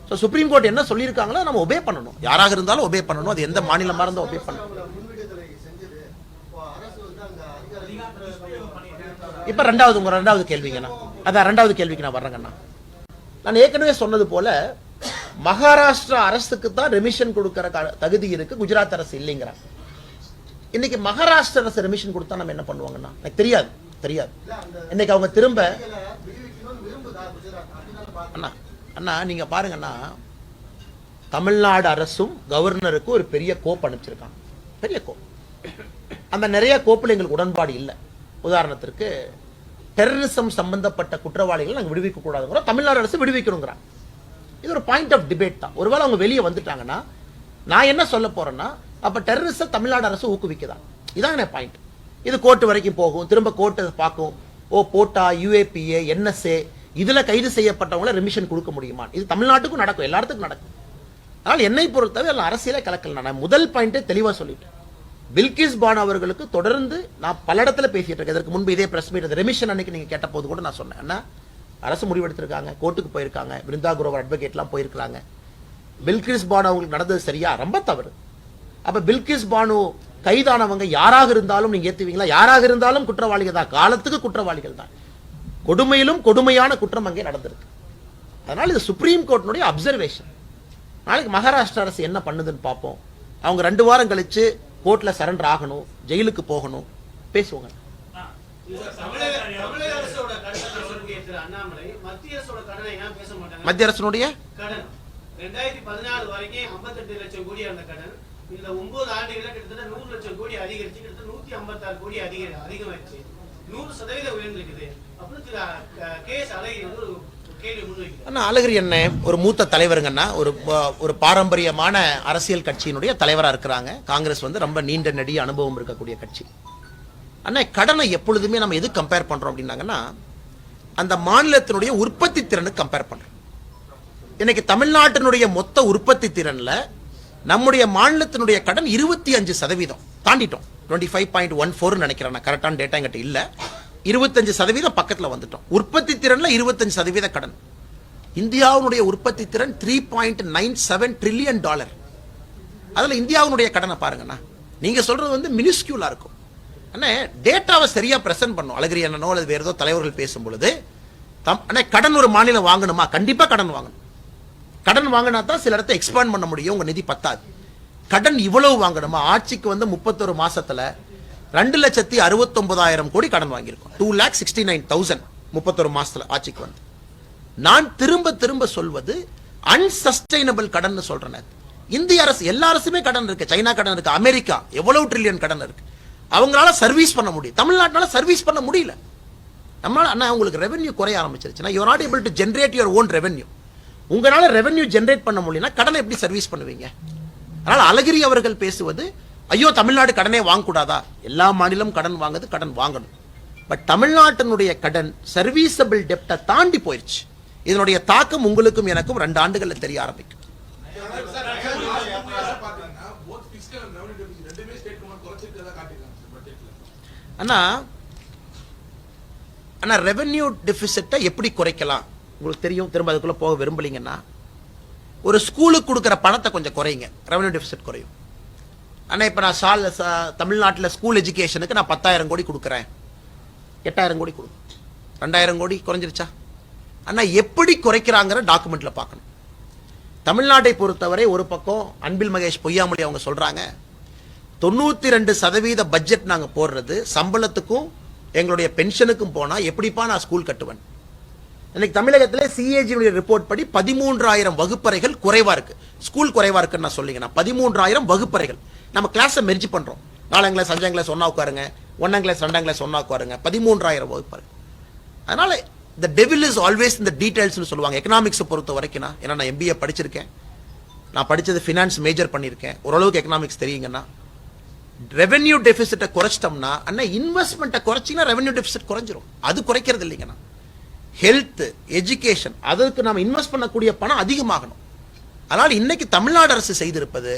ஸோ சுப்ரீம் கோர்ட் என்ன சொல்லியிருக்காங்களோ நம்ம ஒபே பண்ணணும். யாராக இருந்தாலும் ஒபே பண்ணணும். அது எந்த மாநிலமாக இருந்தாலும் ஒபே பண்ணணும். இப்ப ரெண்டாவது கேள்விங்கண்ணா, அதான் ரெண்டாவது கேள்விக்கு நான் வர்றேங்கண்ணா. நான் ஏற்கனவே சொன்னது போல மகாராஷ்டிரா அரசுக்கு தான் ரெமிஷன் கொடுக்கிற தகுதி இருக்கு, குஜராத் அரசு இல்லைங்கிறாங்க. இன்னைக்கு மகாராஷ்டிரா அரசு ரெமிஷன் கொடுத்தா நம்ம என்ன பண்ணுவாங்கன்னா எனக்கு தெரியாது. இன்னைக்கு அவங்க திரும்ப அண்ணா நீங்க பாருங்கன்னா, தமிழ்நாடு அரசும் கவர்னருக்கு ஒரு பெரிய கோப்பு அனுப்பிச்சிருக்காங்க, பெரிய கோப்பு. அந்த நிறைய கோப்புல எங்களுக்கு உடன்பாடு இல்லை. உதாரணத்திற்கு டெரரிசம் சம்பந்தப்பட்ட குற்றவாளிகள் நாங்கள் விடுவிக்க கூடாதுங்கிற தமிழ்நாடு அரசு விடுவிக்கணுங்கிறாங்க. இது ஒரு பாயிண்ட் ஆஃப் டிபேட் தான். ஒருவேளை அவங்க வெளியே வந்துட்டாங்கன்னா நான் என்ன சொல்ல போறேன்னா, அப்ப டெரரிசம் தமிழ்நாடு அரசு ஊக்குவிக்குதான், இதான் பாயிண்ட். இது கோர்ட் வரைக்கும் போகும், திரும்ப கோர்ட் பார்க்கும். போட்டா UAPA NSA இதுல கைது செய்யப்பட்டவங்களை ரெமிஷன் கொடுக்க முடியுமா? இது தமிழ்நாட்டுக்கும் நடக்கும், எல்லாத்துக்கும் நடக்கும். அதனால் என்னை பொறுத்தவரை அரசியலை கலக்கல். நான் முதல் பாயிண்டே தெளிவா சொல்லிட்டேன். பில்கிஸ் பானு அவர்களுக்கு தொடர்ந்து நான் பல இடத்துல பேசிட்டு இருக்கேன். இதற்கு முன்பு இதே பிரஸ் மீட் ரெமிஷன் அன்னைக்கு நீங்க கேட்ட போது கூட நான் சொன்னேன், அண்ணா அரசு முடிவெடுத்திருக்காங்க, கோர்ட்டுக்கு போயிருக்காங்க, பிருந்தா குரோவர் அட்வொகேட்லாம் போயிருக்காங்க. பில்கிஸ் பானு அவங்களுக்கு நடந்தது சரியா? ரொம்ப தவறு. அப்ப பில்கிஸ் பானு கைதானவங்க யாராக இருந்தாலும் நீங்க ஏத்துவீங்களா? யாராக இருந்தாலும் குற்றவாளிகள் தான், காலத்துக்கு குற்றவாளிகள் தான். கொடுமையிலும் கொடுமையான குற்றம் அங்கே நடந்திருக்கு. அதனால இது சுப்ரீம் கோர்ட்டினுடைய அப்சர்வேஷன். நாளைக்கு மகாராஷ்டிரா அரசு என்ன பண்ணுதுன்னு பார்ப்போம். அவங்க 2 வாரம் கழிச்சு கோர்ட்ல சரண்டர் ஆகணும், ஜெயிலுக்கு போகணும், பேசுவாங்க. மத்திய அரசுடைய கடன் 2014 வரைக்கும் 58 லட்சம் கோடி அந்த கடன் இந்த 9 ஆண்டுகளில் கிட்டத்தட்ட 100 லட்சம் கோடி அதிகரிச்சு கிட்டத்தட்ட 156 கோடி அதிகமாச்சு, 100% உயர்ந்திருக்குது. அழகிரி என்ன ஒரு மூத்த தலைவருங்கன்னா, ஒரு பாரம்பரியமான அரசியல் கட்சியினுடைய தலைவராக இருக்கிறாங்க. காங்கிரஸ் வந்து ரொம்ப நீண்ட நெடிய அனுபவம் இருக்கக்கூடிய கட்சி. அண்ணா கடனை எப்பொழுதுமே நம்ம எது கம்பேர் பண்றோம் அப்படின்னாங்கன்னா, அந்த மாநிலத்தினுடைய உற்பத்தி திறனுக்கு கம்பேர் பண்றோம். இன்னைக்கு தமிழ்நாட்டினுடைய மொத்த உற்பத்தி திறன்ல நம்முடைய மாநிலத்தினுடைய கடன் 25% தாண்டிட்டோம். 25.14 நினைக்கிறேன், கரெக்டான டேட்டா என்கிட்ட இல்ல. 25% பக்கத்துல வந்துட்டோம். உற்பத்தி திறன்ல 25% கடன். இந்தியாவுடைய உற்பத்தி திறன் $3.97 ட்ரில்லியன். அதுல இந்தியாவுடைய கடனை பாருங்கண்ணா. நீங்க சொல்றது வந்து மினிஸ்கியூலா இருக்கும். அண்ணே டேட்டாவை சரியா பிரசன்ட் பண்ணும். அழகிரி அண்ணனோ அல்லது வேற ஏதோ தலைவர்கள் பேசும் பொழுது அண்ணே கடன் ஒரு மாநிலம் வாங்கணுமா? கண்டிப்பா கடன் வாங்கணும். கடன் வாங்கினா தான் சில இடத்தை எக்ஸ்பாண்ட் பண்ண முடியும், உங்க நிதி பத்தாது. கடன் இவ்வளவு வாங்கணுமா? ஆட்சிக்கு வந்து 31 மாசத்துல 2,69,000 கோடி கடன் வாங்கியிருக்கோம். 2,69,000 31 மாசத்துல ஆட்சிக்கு வந்து. நான் திரும்ப திரும்ப சொல்வது அன்சஸ்டைனபிள் கடன் சொல்றேன். இந்திய அரசு, எல்லா அரசுமே கடன் இருக்கு, சைனா கடன் இருக்கு, அமெரிக்கா எவ்வளவு ட்ரில்லியன் கடன் இருக்கு. அவங்களால சர்வீஸ் பண்ண முடியும், தமிழ்நாட்டினால சர்வீஸ் பண்ண முடியல. நம்மளால அண்ணா உங்களுக்கு ரெவென்யூ குறைய ஆரம்பிச்சிருச்சுன்னா you are not able to generate your own revenue. உங்களால ரெவென்யூ ஜெனரேட் பண்ண முடியலன்னா கடனை எப்படி சர்வீஸ் பண்ணுவீங்க? அதனால அழகிரி அவர்கள் பேசுவது ஐயோ தமிழ்நாடு கடனே வாங்கக்கூடாதா? எல்லா மாநிலம் கடன் வாங்குது, கடன் வாங்கணும். பட் தமிழ்நாட்டினுடைய கடன் சர்வீசபிள் டெப்டை தாண்டி போயிருச்சு. இதனுடைய தாக்கம் உங்களுக்கும் எனக்கும் 2 ஆண்டுகள்ல தெரிய ஆரம்பிக்கும். அண்ணா ரெவென்யூ டெபிசிட்டை எப்படி குறைக்கலாம் உங்களுக்கு தெரியும். திரும்ப அதுக்குள்ள போக விரும்பலீங்கன்னா, ஒரு ஸ்கூலுக்கு கொடுக்குற பணத்தை கொஞ்சம் குறைங்க, ரெவென்யூ டெபிசிட் குறையும். அண்ணா இப்போ நான் தமிழ்நாட்டில் ஸ்கூல் எஜுகேஷனுக்கு நான் 10,000 கோடி கொடுக்குறேன், 8,000 கோடி கொடு, 2,000 கோடி குறைஞ்சிருச்சா? அண்ணா எப்படி குறைக்கிறாங்கிற டாக்குமெண்ட்ல பார்க்கணும். தமிழ்நாட்டை பொறுத்தவரை ஒரு பக்கம் அன்பில் மகேஷ் பொய்யாமொழி அவங்க சொல்றாங்க 92% பட்ஜெட் நாங்க போடுறது சம்பளத்துக்கும் எங்களுடைய பென்ஷனுக்கும் போனா எப்படிப்பா நான் ஸ்கூல் கட்டுவேன். இன்னைக்கு தமிழகத்திலே சிஏஜி ரிப்போர்ட் படி 13,000 வகுப்பறைகள் குறைவா இருக்கு. ஸ்கூல் குறைவா இருக்குன்னு நான் சொல்லிங்கன்னா 13,000 வகுப்பறைகள். நம்ம கிளாஸை மெர்ஜ் பண்றோம். 4ஆம் கிளாஸ் 5ஆம் கிளாஸ் ஒன்னா உட்காருங்க, 1ஆம் கிளாஸ் 2ஆம் கிளாஸ் ஒன்னா உட்காருங்க, 13,000 வகுப்பறை. அதனால the devil is always in the details னு சொல்லுவாங்க. எக்கனாமிக்ஸ் பொறுத்த வரைக்கும் ஏன்னா நான் MBA படிச்சிருக்கேன், நான் படிச்சது ஃபினான்ஸ் மேஜர் பண்ணியிருக்கேன், ஓரளவுக்கு எக்கனாமிக்ஸ் தெரியுங்கன்னா, ரெவென்யூ டெபிசிட்டை குறைச்சிட்டோம்னா அண்ணா இன்வெஸ்ட்மெண்ட்டை குறைச்சிங்கன்னா ரெவென்யூ டெபிசிட் குறைஞ்சிரும். அது குறைக்கிறது இல்லைங்கண்ணா. ஹெல்த், எஜுகேஷன், அதற்கு நாம் இன்வெஸ்ட் பண்ணக்கூடிய பணம் அதிகமாகணும். அதனால் இன்னைக்கு தமிழ்நாடு அரசு செய்திருப்பது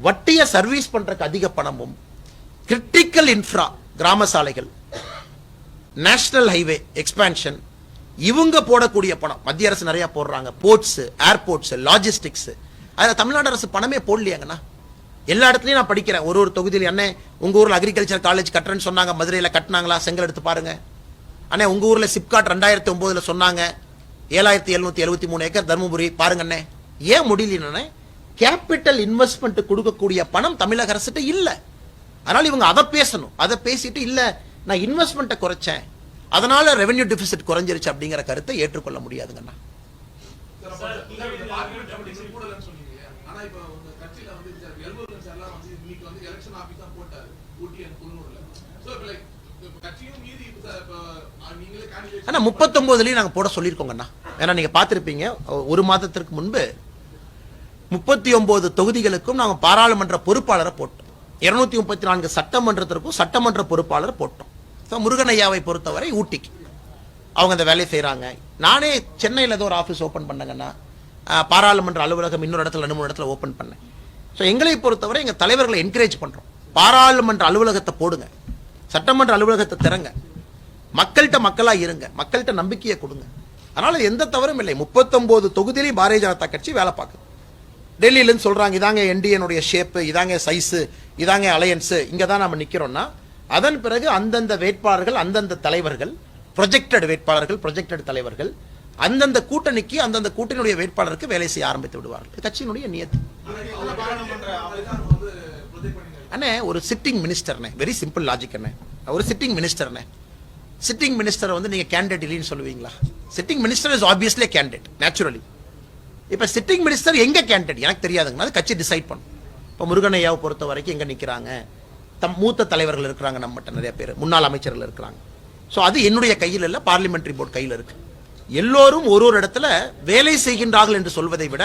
வட்டியை சர்வீஸ் பண்றதுக்கு அதிக பணமும், கிரிட்டிக்கல் இன்ஃப்ரா, கிராம சாலைகள், நேஷனல் ஹைவே எக்ஸ்பான்ஷன், இவங்க போடக்கூடிய பணம் மத்திய அரசு நிறைய போடுறாங்க. போர்ட்ஸ், ஏர்போர்ட்ஸ், லாஜிஸ்டிக்ஸ், அதில் தமிழ்நாடு அரசு பணமே போடலையாங்கண்ணா. எல்லா இடத்துலையும் நான் படிக்கிறேன். ஒரு தொகுதியில் அண்ணே உங்க ஊர்ல அக்ரிகல்ச்சர் காலேஜ் கட்டுறேன்னு சொன்னாங்க, மதுரையில் கட்டினாங்களா? செங்கல் எடுத்து பாருங்க. அண்ணே உங்க ஊர்ல சிப்காட் 2009 சொன்னாங்க 7,773 ஏக்கர் தர்மபுரி பாருங்க அண்ணே. ஏன் முடியலன்னு கேபிட்டல் இன்வெஸ்ட்மெண்ட் கொடுக்கக்கூடிய பணம் தமிழக அரசுகிட்ட இல்ல. அதனால இவங்க அதை பேசணும். அதை பேசிட்டு இல்ல நான் இன்வெஸ்ட்மெண்ட்டை குறைச்சேன் அதனால ரெவென்யூ டெபிசிட் குறைஞ்சிருச்சு அப்படிங்கிற கருத்தை ஏற்றுக்கொள்ள முடியாதுங்கண்ணா. ஆனா 39லயும் நாங்க போட சொல்லியிருக்கோங்கண்ணா. ஏன்னா நீங்க பார்த்திருப்பீங்க, ஒரு மாதத்திற்கு முன்பு 39 தொகுதிகளுக்கும் நாங்க பாராளுமன்ற பொறுப்பாளரை போட்டோம். 234 சட்டமன்றத்திற்கும் சட்டமன்ற பொறுப்பாளர் போட்டோம். முருகன் ஐயாவை பொறுத்தவரை ஊட்டிக்கு அவங்க அந்த வேலையை செய்யறாங்க. நானே சென்னையில் ஏதோ ஒரு ஆஃபீஸ் ஓப்பன் பண்ணேங்கன்னா, பாராளுமன்ற அலுவலகம் இன்னொரு இடத்துல 2-3 இடத்துல ஓப்பன் பண்ணேன். ஸோ எங்களை பொறுத்தவரை எங்க தலைவர்களை என்கரேஜ் பண்றோம். பாராளுமன்ற அலுவலகத்தை போடுங்க, சட்டமன்ற அலுவலகத்தை திறங்க, மக்கள்கிட்ட மக்களா இருங்க, மக்கள்கிட்ட நம்பிக்கையை கொடுங்க. அதனால எந்த தவறும் இல்லை. 39 தொகுதியிலையும் பாரதிய ஜனதா கட்சி வேலை பார்க்குது. டெல்லியிலேருந்து சொல்றாங்க இதாங்க என்டிஏனுடைய ஷேப்பு, இதாங்க சைஸு, இதாங்க அலையன்ஸு, இங்கே தான் நம்ம நிற்கிறோம்னா அதன் பிறகு அந்தந்த வேட்பாளர்கள், அந்தந்த தலைவர்கள், ப்ரொஜெக்டட் வேட்பாளர்கள், ப்ரொஜெக்டட் தலைவர்கள் அந்தந்த கூட்டணிக்கு அந்தந்த கூட்டணியுடைய வேட்பாளருக்கு வேலை செய்ய ஆரம்பித்து விடுவார்கள். கட்சியினுடைய நியதி. அண்ணே ஒரு சிட்டிங் மினிஸ்டர்னே, வெரி சிம்பிள் லாஜிக் அண்ணே. ஒரு சிட்டிங் மினிஸ்டர்னே, சிட்டிங் மினிஸ்டர் வந்து நீங்க கேண்டிடேட் இல்லைன்னு சொல்லுவீங்களா? Sitting minister is obviously candidate naturally. இப்ப சிட்டிங் மினிஸ்டர் எங்க கேண்டிடேட் எனக்கு தெரியாதுங்க, அது கட்சி டிசைட் பண்ணும். இப்ப முருகன் ஐயாவை பொறுத்த வரைக்கும் எங்க நிக்கிறாங்க, மூத்த தலைவர்கள் இருக்கிறாங்க, நம்மகிட்ட நிறைய பேர் முன்னாள் அமைச்சர்கள் இருக்கிறாங்க. ஸோ அது என்னுடைய கையில் இல்லை, பார்லிமெண்டரி போர்டு கையில் இருக்கு. எல்லோரும் ஒரு இடத்துல வேலை செய்கின்றார்கள் என்று சொல்வதை விட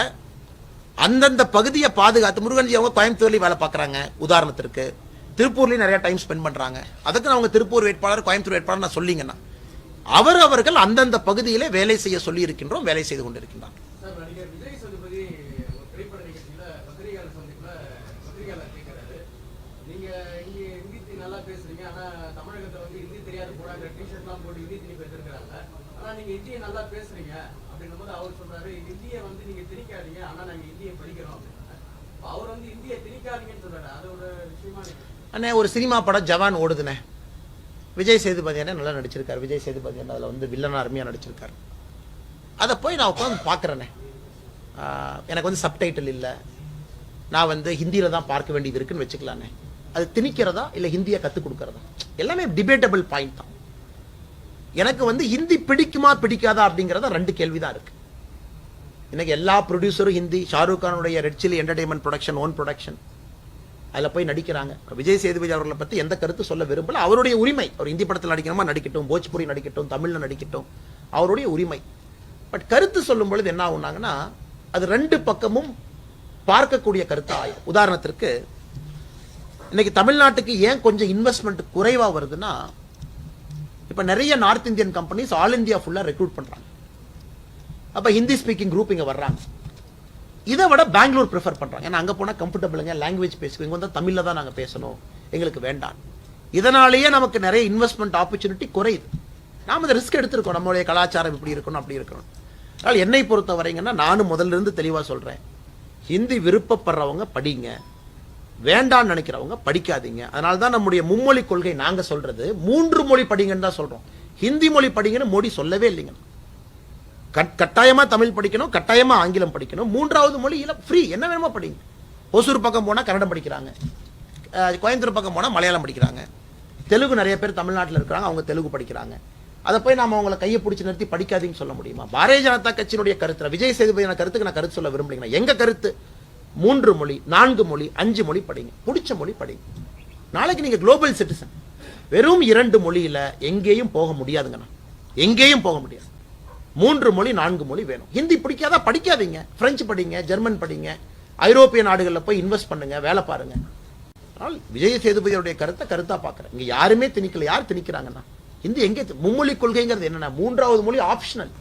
அந்தந்த பகுதியை பாதுகாத்து, முருகன்ஜி அவங்க கோயம்புத்தூர்லயும் வேலை பார்க்குறாங்க, உதாரணத்திற்கு திருப்பூர்லயும் நிறைய டைம் ஸ்பெண்ட் பண்றாங்க. அதுக்கு அவங்க திருப்பூர் வேட்பாளர், கோயம்புத்தூர் வேட்பாளர் நான் சொல்லிங்கன்னா அவர்கள் அந்தந்த பகுதியிலே வேலை செய்ய சொல்லி இருக்கின்றோம், வேலை செய்து கொண்டிருக்கின்றார். நல்லா பேசுறீங்க அப்படின்னும் போது அவர் சொல்றாரு இந்திய வந்து நீங்க திணிக்காதீங்க, ஆனா நாங்க இந்திய படிக்கிறோம் அப்படின்னா அவர் வந்து இந்திய திணிக்காதீங்கன்னு சொல்றாரு. அதோட விஷயமா அண்ணே ஒரு சினிமா படம் ஜவான் ஓடுதுண்ணே, விஜய் சேதுபதி அண்ணே நல்லா நடிச்சிருக்காரு. விஜய் சேதுபதி அண்ணே அதில் வந்து வில்லனா அருமையாக நடிச்சிருக்காரு. அதை போய் நான் உட்காந்து பார்க்குறேண்ணே. எனக்கு வந்து சப்டைட்டில் இல்லை, நான் வந்து ஹிந்தியில் தான் பார்க்க வேண்டியது இருக்குன்னு வச்சுக்கலாண்ணே. அது திணிக்கிறதா இல்லை ஹிந்தியை கற்றுக் கொடுக்கறதா, எல்லாமே டிபேட்டபிள் பாயிண்ட் தான். எனக்கு வந்து ஹிந்தி பிடிக்குமா பிடிக்காதா அப்படிங்கிறத 2 கேள்விதான் இருக்கு. இன்னைக்கு எல்லா ப்ரொடியூசரும் ஹிந்தி, ஷாருக் கானுடைய red chilli entertainment production, own production, அதில் போய் நடிக்கிறாங்க. விஜய் சேதுபதி அவர்களை பற்றி எந்த கருத்து சொல்ல விரும்பல, அவருடைய உரிமை. அவர் ஹிந்தி படத்தில் நடிக்கணுமா நடிக்கட்டும், போஜ்பூரி நடிக்கட்டும், தமிழில் நடிக்கட்டும், அவருடைய உரிமை. பட் கருத்து சொல்லும் பொழுது என்ன ஆகுனாங்கன்னா அது 2 பக்கமும் பார்க்கக்கூடிய கருத்து ஆகும். உதாரணத்திற்கு இன்னைக்கு தமிழ்நாட்டுக்கு ஏன் கொஞ்சம் இன்வெஸ்ட்மெண்ட் குறைவா வருதுன்னா, இப்ப நிறைய north Indian companies all India ஃபுல்லா ரெக்ரூட் பண்றாங்க. அப்ப ஹிந்தி ஸ்பீக்கிங் குரூப் இங்க வர்றாங்க. இதை விட பெங்களூர் ப்ரிஃபர் பண்றாங்க. ஏன்னா அங்க போனா கம்ஃபர்டபுளுங்க, லாங்குவேஜ் பேசுவீங்க, இங்க வந்து தமிழ்ல தான் நாங்க பேசணும், எங்களுக்கு வேண்டாம். இதனாலேயே நமக்கு நிறைய இன்வெஸ்ட்மெண்ட் ஆப்பர்ச்சுனிட்டி குறையுது. நாம இந்த ரிஸ்க் எடுத்திருக்கோம், நம்மளுடைய கலாச்சாரம் இப்படி இருக்கணும் அப்படி இருக்கணும். அதனால் என்னை பொறுத்த வரைங்கன்னா நானும் முதல்ல இருந்து தெளிவா சொல்றேன், ஹிந்தி விருப்பப்படுறவங்க படிங்க, வேண்டான்னு நினைக்கிறவங்க படிக்காதீங்க. அதனால தான் நம்முடைய மும்மொழி கொள்கை நாங்க சொல்றது 3 மொழி படிங்கன்னு தான் சொல்றோம். ஹிந்தி மொழி படிங்கன்னு மோடி சொல்லவே இல்லைங்க. கட்டாயமா தமிழ் படிக்கணும், கட்டாயமா ஆங்கிலம் படிக்கணும், 3வது மொழி இல்ல ஃப்ரீ, என்ன வேணுமோ படிங்க. ஒசூர் பக்கம் போனா கன்னடம் படிக்கிறாங்க, கோயம்புத்தூர் பக்கம் போனா மலையாளம் படிக்கிறாங்க, தெலுங்கு நிறைய பேர் தமிழ்நாட்டில் இருக்கிறாங்க, அவங்க தெலுங்கு படிக்கிறாங்க. அதை போய் நாம அவங்களை கையை பிடிச்சி நிறுத்தி படிக்காதீங்கன்னு சொல்ல முடியுமா? பாரதிய ஜனதா கட்சியினுடைய கருத்து, விஜய் சேதுபதியான கருத்துக்கு நான் கருத்து சொல்ல விரும்புறீங்கன்னா, எங்க கருத்து 3 மொழி 4 மொழி 5 மொழி படிங்க, பிடிச்ச மொழி படிங்க. நாளைக்கு நீங்க குளோபல் சிட்டிசன். வெறும் 2 மொழியில எங்கேயும் போக முடியாதுங்கண்ணா, எங்கேயும் போக முடியாது. 3 மொழி 4 மொழி வேணும். ஹிந்தி பிடிக்காதா படிக்காதீங்க, பிரெஞ்சு படிங்க, ஜெர்மன் படிங்க, ஐரோப்பிய நாடுகளில் போய் இன்வெஸ்ட் பண்ணுங்க, வேலை பாருங்க. ஆனால் விஜய் சேதுபதியுடைய கருத்தா பாக்குறேன். இங்க யாருமே திணிக்கல. யார் திணிக்கிறாங்கன்னா, ஹிந்தி எங்கே? மும்மொழி கொள்கைங்கிறது என்னன்னா 3வது மொழி ஆப்ஷனல்,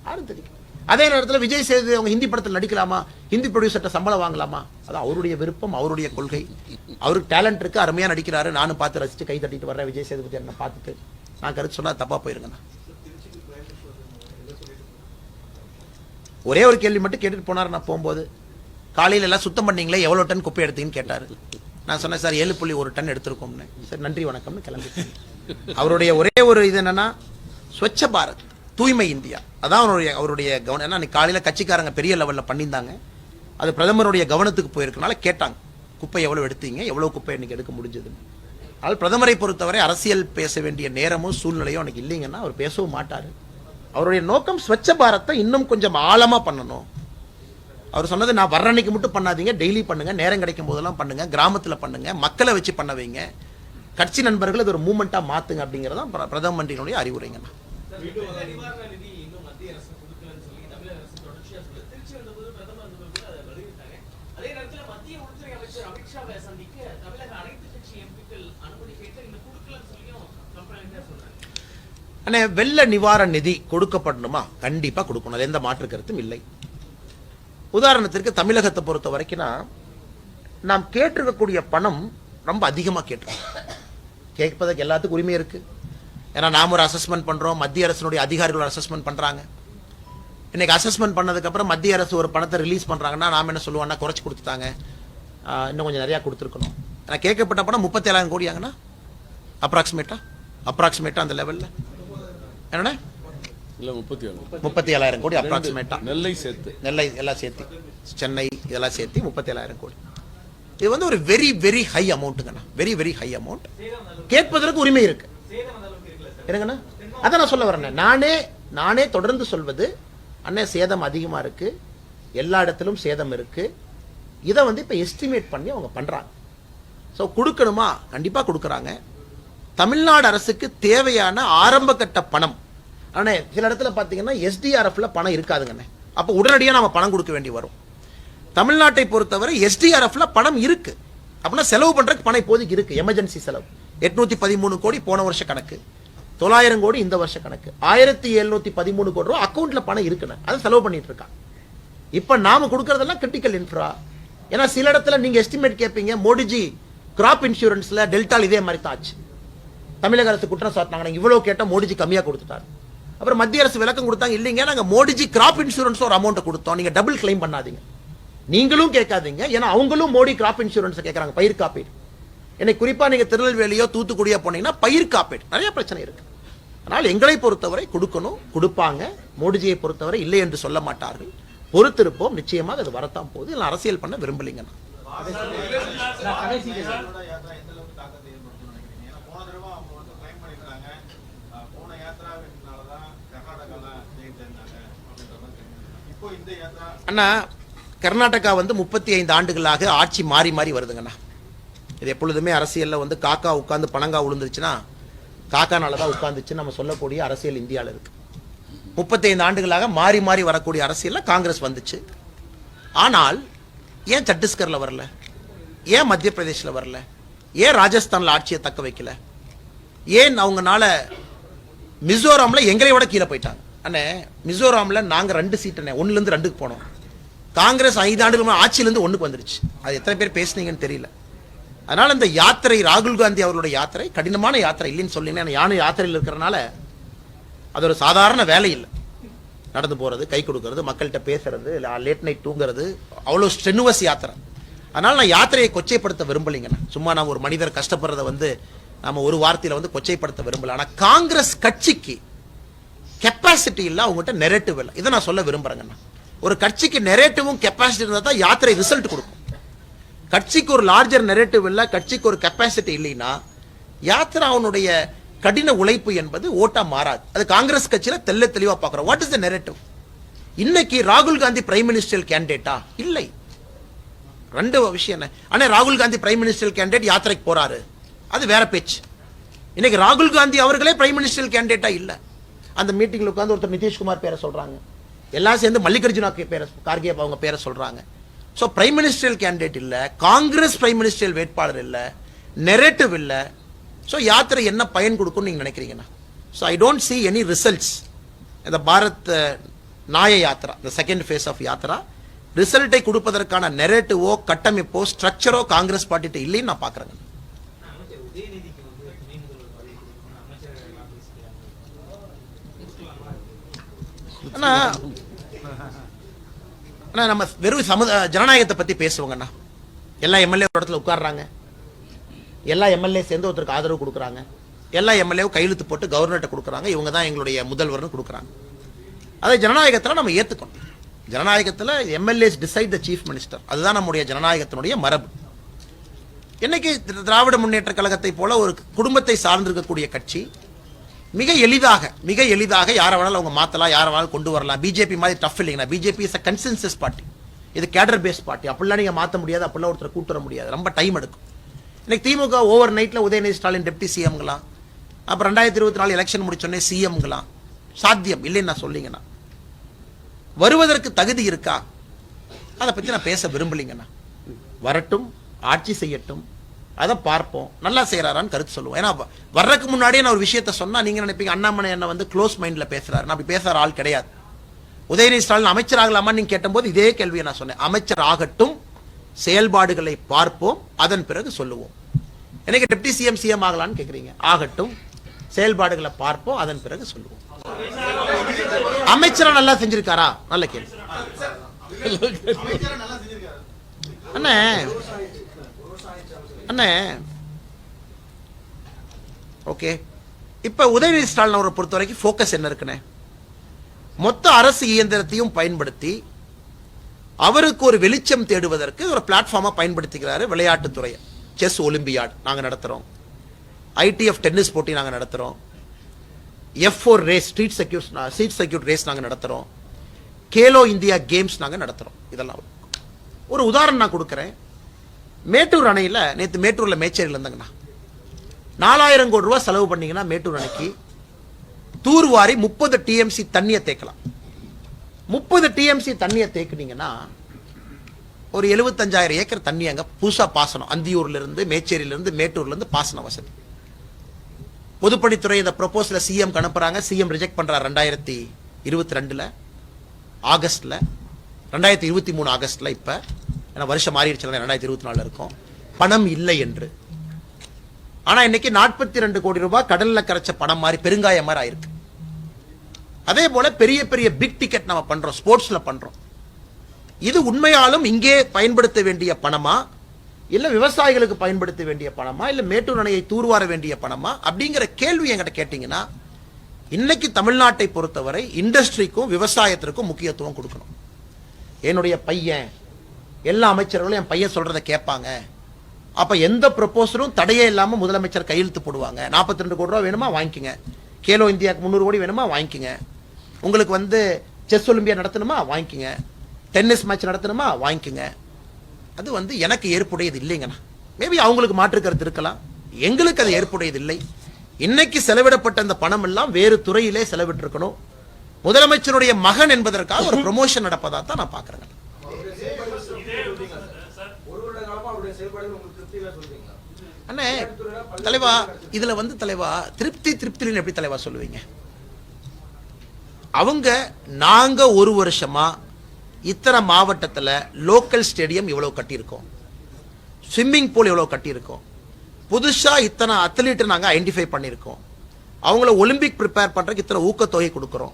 யாரும் திணிக்கல. அதே நேரத்தில் விஜய் சேதுபதி அவங்க ஹிந்தி படத்தில் நடிக்கலாமா, ஹிந்தி ப்ரொடியூசர்ட்ட சம்பளம் வாங்கலாமா? அது அவருடைய விருப்பம், அவருடைய கொள்கை. அவருக்கு டேலண்ட் இருக்கு, அருமையா நடிக்கிறாரு. நானும் பார்த்து ரசிச்சு கை தட்டிட்டு வர்றேன். விஜய் சேதுபதி என்ன பார்த்துட்டு நான் கருத்து சொன்னா தப்பா போயிருங்கண்ணா. ஒரே ஒரு கேள்வி மட்டும் கேட்டுட்டு போனார். நான் போகும்போது காலையில எல்லாம் சுத்தம் பண்ணீங்களே, எவ்வளவு டன் குப்பை எடுத்தீங்கன்னு கேட்டாரு. நான் சொன்னேன், சார் 7.1 டன் எடுத்திருக்கோம்னு. சார் நன்றி வணக்கம்னு கிளம்பி. அவருடைய ஒரே ஒரு இது என்னன்னா, ஸ்வச்ச பாரத், தூய்மை இந்தியா. அதான் அவருடைய கவனம். ஏன்னா காலையில கட்சிக்காரங்க பெரிய லெவல்ல பண்ணியிருந்தாங்க, அது பிரதமருடைய கவனத்துக்கு போயிருக்கனால கேட்டாங்க, குப்பை எவ்வளவு எடுத்தீங்க, எவ்வளவு குப்பை இன்னைக்கு எடுக்க முடிஞ்சதுன்னு. அதனால் பிரதமரை பொறுத்தவரை அரசியல் பேச வேண்டிய நேரமும் சூழ்நிலையும் அன்னைக்கு இல்லைங்கன்னா அவர் பேசவும் மாட்டாரு. அவருடைய நோக்கம் ஸ்வச்ச பாரத்தை இன்னும் கொஞ்சம் ஆழமா பண்ணணும். அவர் சொன்னது, நான் வர்ற அன்னைக்கு மட்டும் பண்ணாதீங்க, டெய்லி பண்ணுங்க, நேரம் கிடைக்கும் போதெல்லாம் பண்ணுங்க, கிராமத்துல பண்ணுங்க, மக்களை வச்சு பண்ண வைங்க, கட்சி நண்பர்கள் இது ஒரு மூமெண்டா மாத்துங்க அப்படிங்கறதான் பிரதம மந்திரியினுடைய அறிவுரைங்க. அண்ணே, வெள்ள நிவாரண நிதி கொடுக்கப்படணுமா? கண்டிப்பா கொடுக்கணும், எந்த மாற்று கருத்தும் இல்லை. உதாரணத்திற்கு தமிழகத்தை பொறுத்த வரைக்கும் நாம் கேட்டிருக்கக்கூடிய பணம் ரொம்ப அதிகமாக கேட்டிருக்கோம். கேட்பதற்கு எல்லாத்துக்கும் உரிமை இருக்கு. ஏன்னா நாம் ஒரு அசஸ்மெண்ட் பண்றோம், மத்திய அரசினுடைய அதிகாரிகள் அசஸ்மெண்ட் பண்றாங்க. இன்னைக்கு அசஸ்மெண்ட் பண்ணதுக்கு அப்புறம் மத்திய அரசு ஒரு பணத்தை ரிலீஸ் பண்றாங்கன்னா நாம என்ன சொல்லுவோம்னா, குறைச்சு கொடுத்துட்டாங்க, இன்னும் கொஞ்சம் நிறைய கொடுத்துருக்கணும். ஆனால் கேட்கப்பட்ட பணம் 37,000 கோடி ஆகுனா அப்ராக்சிமேட்டா அந்த லெவல்ல என்னன்னா 37,000 கோடி அப்ராக்சிமேட்டா. நெல்லை எல்லாம் சேர்த்து, சென்னை இதெல்லாம் சேர்த்து 37,000 கோடி. இது வந்து ஒரு வெரி வெரி ஹை அமௌண்ட்டுங்கண்ணா, வெரி வெரி ஹை அமௌண்ட். கேட்பதற்கு உரிமை இருக்கு. என்னங்கண்ணா, அதான் நான் சொல்ல வரேன். நானே தொடர்ந்து சொல்வது, அண்ணே சேதம் அதிகமா இருக்கு, எல்லா இடத்திலும் சேதம் இருக்கு. இதை வந்து இப்ப எஸ்டிமேட் பண்ணி அவங்க பண்றாங்க. ஸோ கொடுக்கணுமா? கண்டிப்பா கொடுக்குறாங்க. தமிழ்நாடு அரசுக்கு தேவையான ஆரம்ப கட்ட பணம். ஆனா சில இடத்துல பாத்தீங்கன்னா எஸ்டிஆர்எஃப்ல பணம் இருக்காதுங்கண்ணே, அப்ப உடனடியாக நாம பணம் கொடுக்க வேண்டி வரும். தமிழ்நாட்டை பொறுத்தவரை எஸ்டிஆர்எஃப்ல பணம் இருக்கு, அப்படின்னா செலவு பண்றதுக்கு பணம் இப்போதைக்கு இருக்கு. எமர்ஜென்சி செலவு 813 கோடி போன வருஷ கணக்கு, 900 கோடி இந்த வருஷ கணக்கு, 1713 கோடி ரூபாய் அக்கௌண்ட்ல பணம் இருக்குன்னு அதை செலவு பண்ணிட்டு இருக்காங்க. இப்ப நாம கொடுக்கறதெல்லாம் கிரிட்டிக்கல் இன்ஃப்ரா. ஏன்னா சில இடத்துல நீங்க எஸ்டிமேட் கேட்பீங்க, மோடிஜி கிராப் இன்சூரன்ஸ்ல டெல்டால் இதே மாதிரி தான் ஆச்சு. தமிழக அரசு குற்றம் சாட்டினாங்க, இவ்வளவு கேட்டா மோடிஜி கம்மியா கொடுத்துட்டாரு. அப்புறம் மத்திய அரசு விளக்கம் கொடுத்தாங்க, இல்லைங்க நாங்க மோடிஜி கிராப் இன்சூரன்ஸ் ஒரு அமௌண்ட் கொடுத்தோம், நீங்க டபுள் கிளைம் பண்ணாதீங்க, நீங்களும் கேட்காதீங்க. ஏன்னா அவங்களும் மோடி கிராப் இன்சூரன்ஸ் கேட்கறாங்க, பயிர் காப்பீடு. எனக்கு குறிப்பா நீங்க திருநெல்வேலியோ தூத்துக்குடியோ போனீங்கன்னா பயிர் காப்பீடு நிறைய பிரச்சனை இருக்கு. ஆனால் எங்களை பொறுத்தவரை கொடுக்கணும், கொடுப்பாங்க. மோடிஜியை பொறுத்தவரை இல்லை என்று சொல்ல மாட்டார்கள். பொறுத்திருப்போம், நிச்சயமாக அது வரத்தான் போகுது. இல்லை அரசியல் பண்ண விரும்பலைங்க. அண்ணா, கர்நாடகா வந்து 35 ஆண்டுகளாக ஆட்சி மாறி மாறி வருதுங்கண்ணா. இது எப்பொழுதுமே அரசியல்ல வந்து காக்கா உட்கார்ந்து பணங்கா விழுந்துருச்சுன்னா காக்கானாலதான் உட்கார்ந்துச்சு நம்ம சொல்லக்கூடிய அரசியல் இந்தியாவில் இருக்கு. 35 ஆண்டுகளாக மாறி மாறி வரக்கூடிய அரசியல்ல காங்கிரஸ் வந்துச்சு. ஆனால் ஏன் சத்தீஸ்கர்ல வரல, ஏன் மத்திய பிரதேஷ்ல வரல, ஏன் ராஜஸ்தான்ல ஆட்சியை தக்க வைக்கல? ஏன் அவங்கனால மிசோராம்ல எங்களை விட கீழே போயிட்டாங்க? அண்ணே, மிசோராம்ல நாங்க 2 சீட்டு 1ல இருந்து 2க்கு போனோம். காங்கிரஸ் 5 ஆண்டுகள் ஆட்சியில இருந்து 1க்கு வந்துருச்சு. அது எத்தனை பேர் பேசுனீங்கன்னு தெரியல. அதனால இந்த யாத்திரை, ராகுல் காந்தி அவர்களுடைய யாத்திரை கடினமான யாத்திரை இல்லைன்னு சொல்லினேன். யானை யாத்திரையில் இருக்கிறனால அது ஒரு சாதாரண வேலை இல்லை. நடந்து போறது, கை கொடுக்கறது, மக்கள்கிட்ட பேசுறது, லேட் நைட் தூங்குறது, அவ்வளோ ஸ்ட்ரெனுவஸ் யாத்திரை. அதனால நான் யாத்திரையை கொச்சைப்படுத்த விரும்பலைங்கண்ணா. சும்மா நான் ஒரு மனிதர் கஷ்டப்படுறத நாம ஒரு வார்த்தையில கொச்சைப்படுத்த விரும்பல. ஆனா காங்கிரஸ் கட்சிக்கு கெப்பாசிட்டி இல்ல, அவங்ககிட்ட நெரேட்டிவ் இல்லை. இதை நான் சொல்ல விரும்புறேங்கண்ணா. ஒரு கட்சிக்கு நெரேட்டிவும் கெப்பாசிட்டி இருந்தா தான் யாத்திரை ரிசல்ட் கொடுக்கும். கட்சிக்கு ஒரு லார்ஜர் நெரேட்டிவ் இல்ல, கட்சிக்கு ஒரு கெப்பாசிட்டி இல்லைன்னா யாத்திரை அவனுடைய கடின உழைப்பு என்பது ஓட்டா மாறாது. அது காங்கிரஸ் கட்சியில தெளிவா பார்க்கிறோம். What is the narrative? இன்னைக்கு ராகுல் காந்தி பிரைம் மினிஸ்டர் கேண்டிடேட்டா? இல்லை. 2 விஷயம் என்ன? ஆனா ராகுல் காந்தி பிரைம் மினிஸ்டர் கேண்டிடேட் யாத்திரைக்கு போறாரு, அது வேற பேச்சு. இன்னைக்கு ராகுல் காந்தி அவர்களே பிரைம் மினிஸ்டர் கேண்டிடேட்டா இல்ல. அந்த மீட்டிங்ல உட்கார்ந்து ஒருத்தர் நிதிஷ்குமார் பேரை சொல்றாங்க, எல்லாம் சேர்ந்து மல்லிகார்ஜுனா கார்கே அவங்க பேரை சொல்றாங்க. சோ பிரைம் மினிஸ்டர் கேண்டிடேட் இல்ல, காங்கிரஸ் பிரைம் மினிஸ்டர் வேட்பாளர் இல்ல, நெரேட்டிவ் இல்ல. சோ யாத்திரை என்ன பயன் கொடுக்கும் நீங்க நினைக்கிறீங்கன்னா? So I don't see any results இந்த பாரத் நாய yatra, the second phase of yatra ரிசல்ட்டை கொடுப்பதற்கான நெரேட்டிவோ கட்டமைப்போ ஸ்ட்ரக்சரோ காங்கிரஸ் பார்ட்டிட்ட இல்லைன்னு நான் பாக்குறேன். அமைச்சர் உதயநிதிக்கு துணை முதல்வர் பதவி கொடுக்கணும்னு அமைச்சர்கள் எல்லாம் பேசுகிறாங்க. நம்ம வெறும் ஜனநாயகத்தை பத்தி பேசுவாங்கண்ணா. எல்லா எம்எல்ஏ ஒரு இடத்துல உட்கார்றாங்க, எல்லா எம்எல்ஏ சேர்ந்து ஒருத்தருக்கு ஆதரவு கொடுக்குறாங்க, எல்லா எம்எல்ஏவும் கையெழுத்து போட்டு கவர்னர்கிட்ட கொடுக்குறாங்க, இவங்க தான் எங்களுடைய முதல்வர்னு கொடுக்குறாங்க. அதை ஜனநாயகத்தில் நம்ம ஏற்றுக்கணும். ஜனநாயகத்தில் MLAs decide the chief minister. அதுதான் நம்முடைய ஜனநாயகத்தினுடைய மரபு. இன்னைக்கு திராவிட முன்னேற்ற கழகத்தை போல ஒரு குடும்பத்தை சார்ந்திருக்கக்கூடிய கட்சி மிக எளிதாக யாரை வேணாலும் அவங்க மாத்தலாம், யாரை வேணாலும் கொண்டு வரலாம். பிஜேபி மாதிரி டஃப் இல்லைங்கண்ணா. BJP is a consensus party, இது கேடர் பேஸ்ட் பார்ட்டி. அப்படிலாம் நீங்க மாற்ற முடியாது, அப்படிலாம் ஒருத்தர் கூட்டு வர முடியாது, ரொம்ப டைம் எடுக்கும். இன்னைக்கு திமுக ஓவர் நைட்ல உதயநிதி ஸ்டாலின் டெப்டி சிஎம்களாம், அப்புறம் 2024 எலெக்ஷன் முடிச்சோடனே சிஎம்களாம் சாத்தியம் இல்லைன்னு நான் சொல்லிங்கண்ணா. வருவதற்கு தகுதி இருக்கா? அதை பத்தி நான் பேச விரும்பலிங்கண்ணா. வரட்டும், ஆட்சி செய்யட்டும், அதை பார்ப்போம். நல்லா செய்யறாரான்னு கருத்து சொல்லுவோம். ஏன்னா வர்றதுக்கு முன்னாடியே நான் ஒரு விஷயத்த சொன்னா நீங்க நினைப்பீங்க அண்ணாமலை என்ன க்ளோஸ் மைண்ட்ல பேசுறாரு. நான் அப்படி பேசுற ஆள் கிடையாது. உதயநிதி ஸ்டாலின் அமைச்சர் ஆகலாமா நீங்க கேட்டபோது இதே கேள்வியை நான் சொன்னேன். அமைச்சர் ஆகட்டும், செயல்பாடுகளை பார்ப்போம், அதன் பிறகு சொல்லுவோம். எனக்கு டெப்டி சிஎம் ஆகலான்னு கேக்குறீங்க. ஆகட்டும், செயல்பாடுகளை பார்ப்போம், அதன் பிறகு சொல்லுவோம். அமைச்சரா நல்லா செஞ்சிருக்காரா? நல்ல கேள்வி அண்ணே. அண்ணே ஓகே, இப்ப உதயநிதி ஸ்டாலின் அவரை பொறுத்த வரைக்கும் போக்கஸ் என்ன இருக்குன்னு, மொத்த அரசு இயந்திரத்தையும் பயன்படுத்தி அவருக்கு ஒரு வெளிச்சம் தேடுவதற்கு ஒரு பிளாட்ஃபார்மா பயன்படுத்திக்கிறாரு. விளையாட்டுத்துறையை, செஸ் ஒலிம்பியாட் நாங்க நடத்துறோம், ஐடிஎஃப் டென்னிஸ் போட்டி நாங்க நடத்துறோம், F4 race, street circuit race நாங்க நடத்துறோம், கேலோ இந்தியா கேம்ஸ் நாங்க நடத்துறோம். இதெல்லாம் ஒரு உதாரணம் நான் கொடுக்கிறேன். மேட்டூர் அணையில நேத்து மேட்டூர்ல மேச்சேரியில் இருந்தாங்கண்ணா, 4000 கோடி ரூபாய் செலவு பண்ணீங்கன்னா மேட்டூர் அணைக்கு தூர்வாரி 30 டிஎம்சி தண்ணியை தேக்கலாம். 30 டிஎம்சி தண்ணியை தேக்குனீங்கன்னா ஒரு 75,000 ஏக்கர் தண்ணி அங்க புதுசா பாசனம், அந்தியூர்ல இருந்து மேச்சேரியில இருந்து மேட்டூர்ல இருந்து பாசன வசதி. பொதுப்பணித்துறை இந்த ப்ரொபோசல சிஎம் அனுப்புறாங்க, சிஎம் ரிஜெக்ட் பண்றாரு 2022 ஆகஸ்ட்ல, 2023 ஆகஸ்ட்ல. இப்ப ஏன்னா வருஷம் மாறிடுச்சு, 2024 இருக்கும், பணம் இல்லை என்று. ஆனா இன்னைக்கு 42 கோடி ரூபாய் கடல்ல கரைச்ச பணம் மாதிரி பெருங்காயம் மாதிரி ஆயிருக்கு. அதே போல பெரிய பெரிய பிக் டிக்கெட் நம்ம பண்றோம், ஸ்போர்ட்ஸ்ல பண்றோம். இது உண்மையாலும் இங்கே பயன்படுத்த வேண்டிய பணமா, இல்ல விவசாயிகளுக்கு பயன்படுத்த வேண்டிய பணமா, இல்ல மேட்டூர் அணையை தூர்வார வேண்டிய பணமா அப்படிங்கிற கேள்வி என்கிட்ட கேட்டீங்கன்னா, இன்னைக்கு தமிழ்நாட்டை பொறுத்தவரை இண்டஸ்ட்ரிக்கும் விவசாயத்திற்கும் முக்கியத்துவம் கொடுக்கணும். என்னுடைய பையன், எல்லா அமைச்சர்களும் என் பையன் சொல்றதை கேட்பாங்க. அப்ப எந்த ப்ரொபோசலும் தடையே இல்லாம முதலமைச்சர் கையெழுத்து போடுவாங்க. 42 கோடி ரூபாய் வேணுமா வாங்கிக்கங்க, கேலோ இந்தியாவுக்கு 300 கோடி வேணுமா வாங்கிக்கங்க, உங்களுக்கு செஸ் ஒலிம்பியா நடத்தணுமா வாங்கிக்கங்க, டென்னிஸ் மேட்ச் நடத்தணுமா வாங்கிக்கங்க. அது எனக்கு ஏற்புடையது இல்லைங்கண்ணா. மேபி அவங்களுக்கு மாற்று கருத்து இருக்கலாம், எங்களுக்கு அது ஏற்புடையது இல்லை. இன்னைக்கு செலவிடப்பட்ட அந்த பணம் எல்லாம் வேறு துறையிலே செலவிட்டு இருக்கணும். முதலமைச்சருடைய மகன் என்பதற்காக ஒரு ப்ரமோஷன் நடப்பதா தான் நான் பாக்குறேன். அண்ணே தலைவா, இதுல வந்து தலைவா திருப்தின்னு எப்படி தலைவா சொல்லுவீங்க? அவங்க நாங்க ஒரு வருஷமா இத்தனை மாவட்டத்துல லோக்கல் ஸ்டேடியம் இவ்வளவு கட்டியிருக்கோம், ஸ்விம்மிங் பூல் இவ்வளவு கட்டியிருக்கோம், புதுசா இத்தனை அத்லீட் நாங்க ஐடென்டிஃபை பண்ணியிருக்கோம், அவங்கள ஒலிம்பிக் ப்ரிப்பேர் பண்றதுக்கு இத்தனை ஊக்கத்தொகை கொடுக்கிறோம்,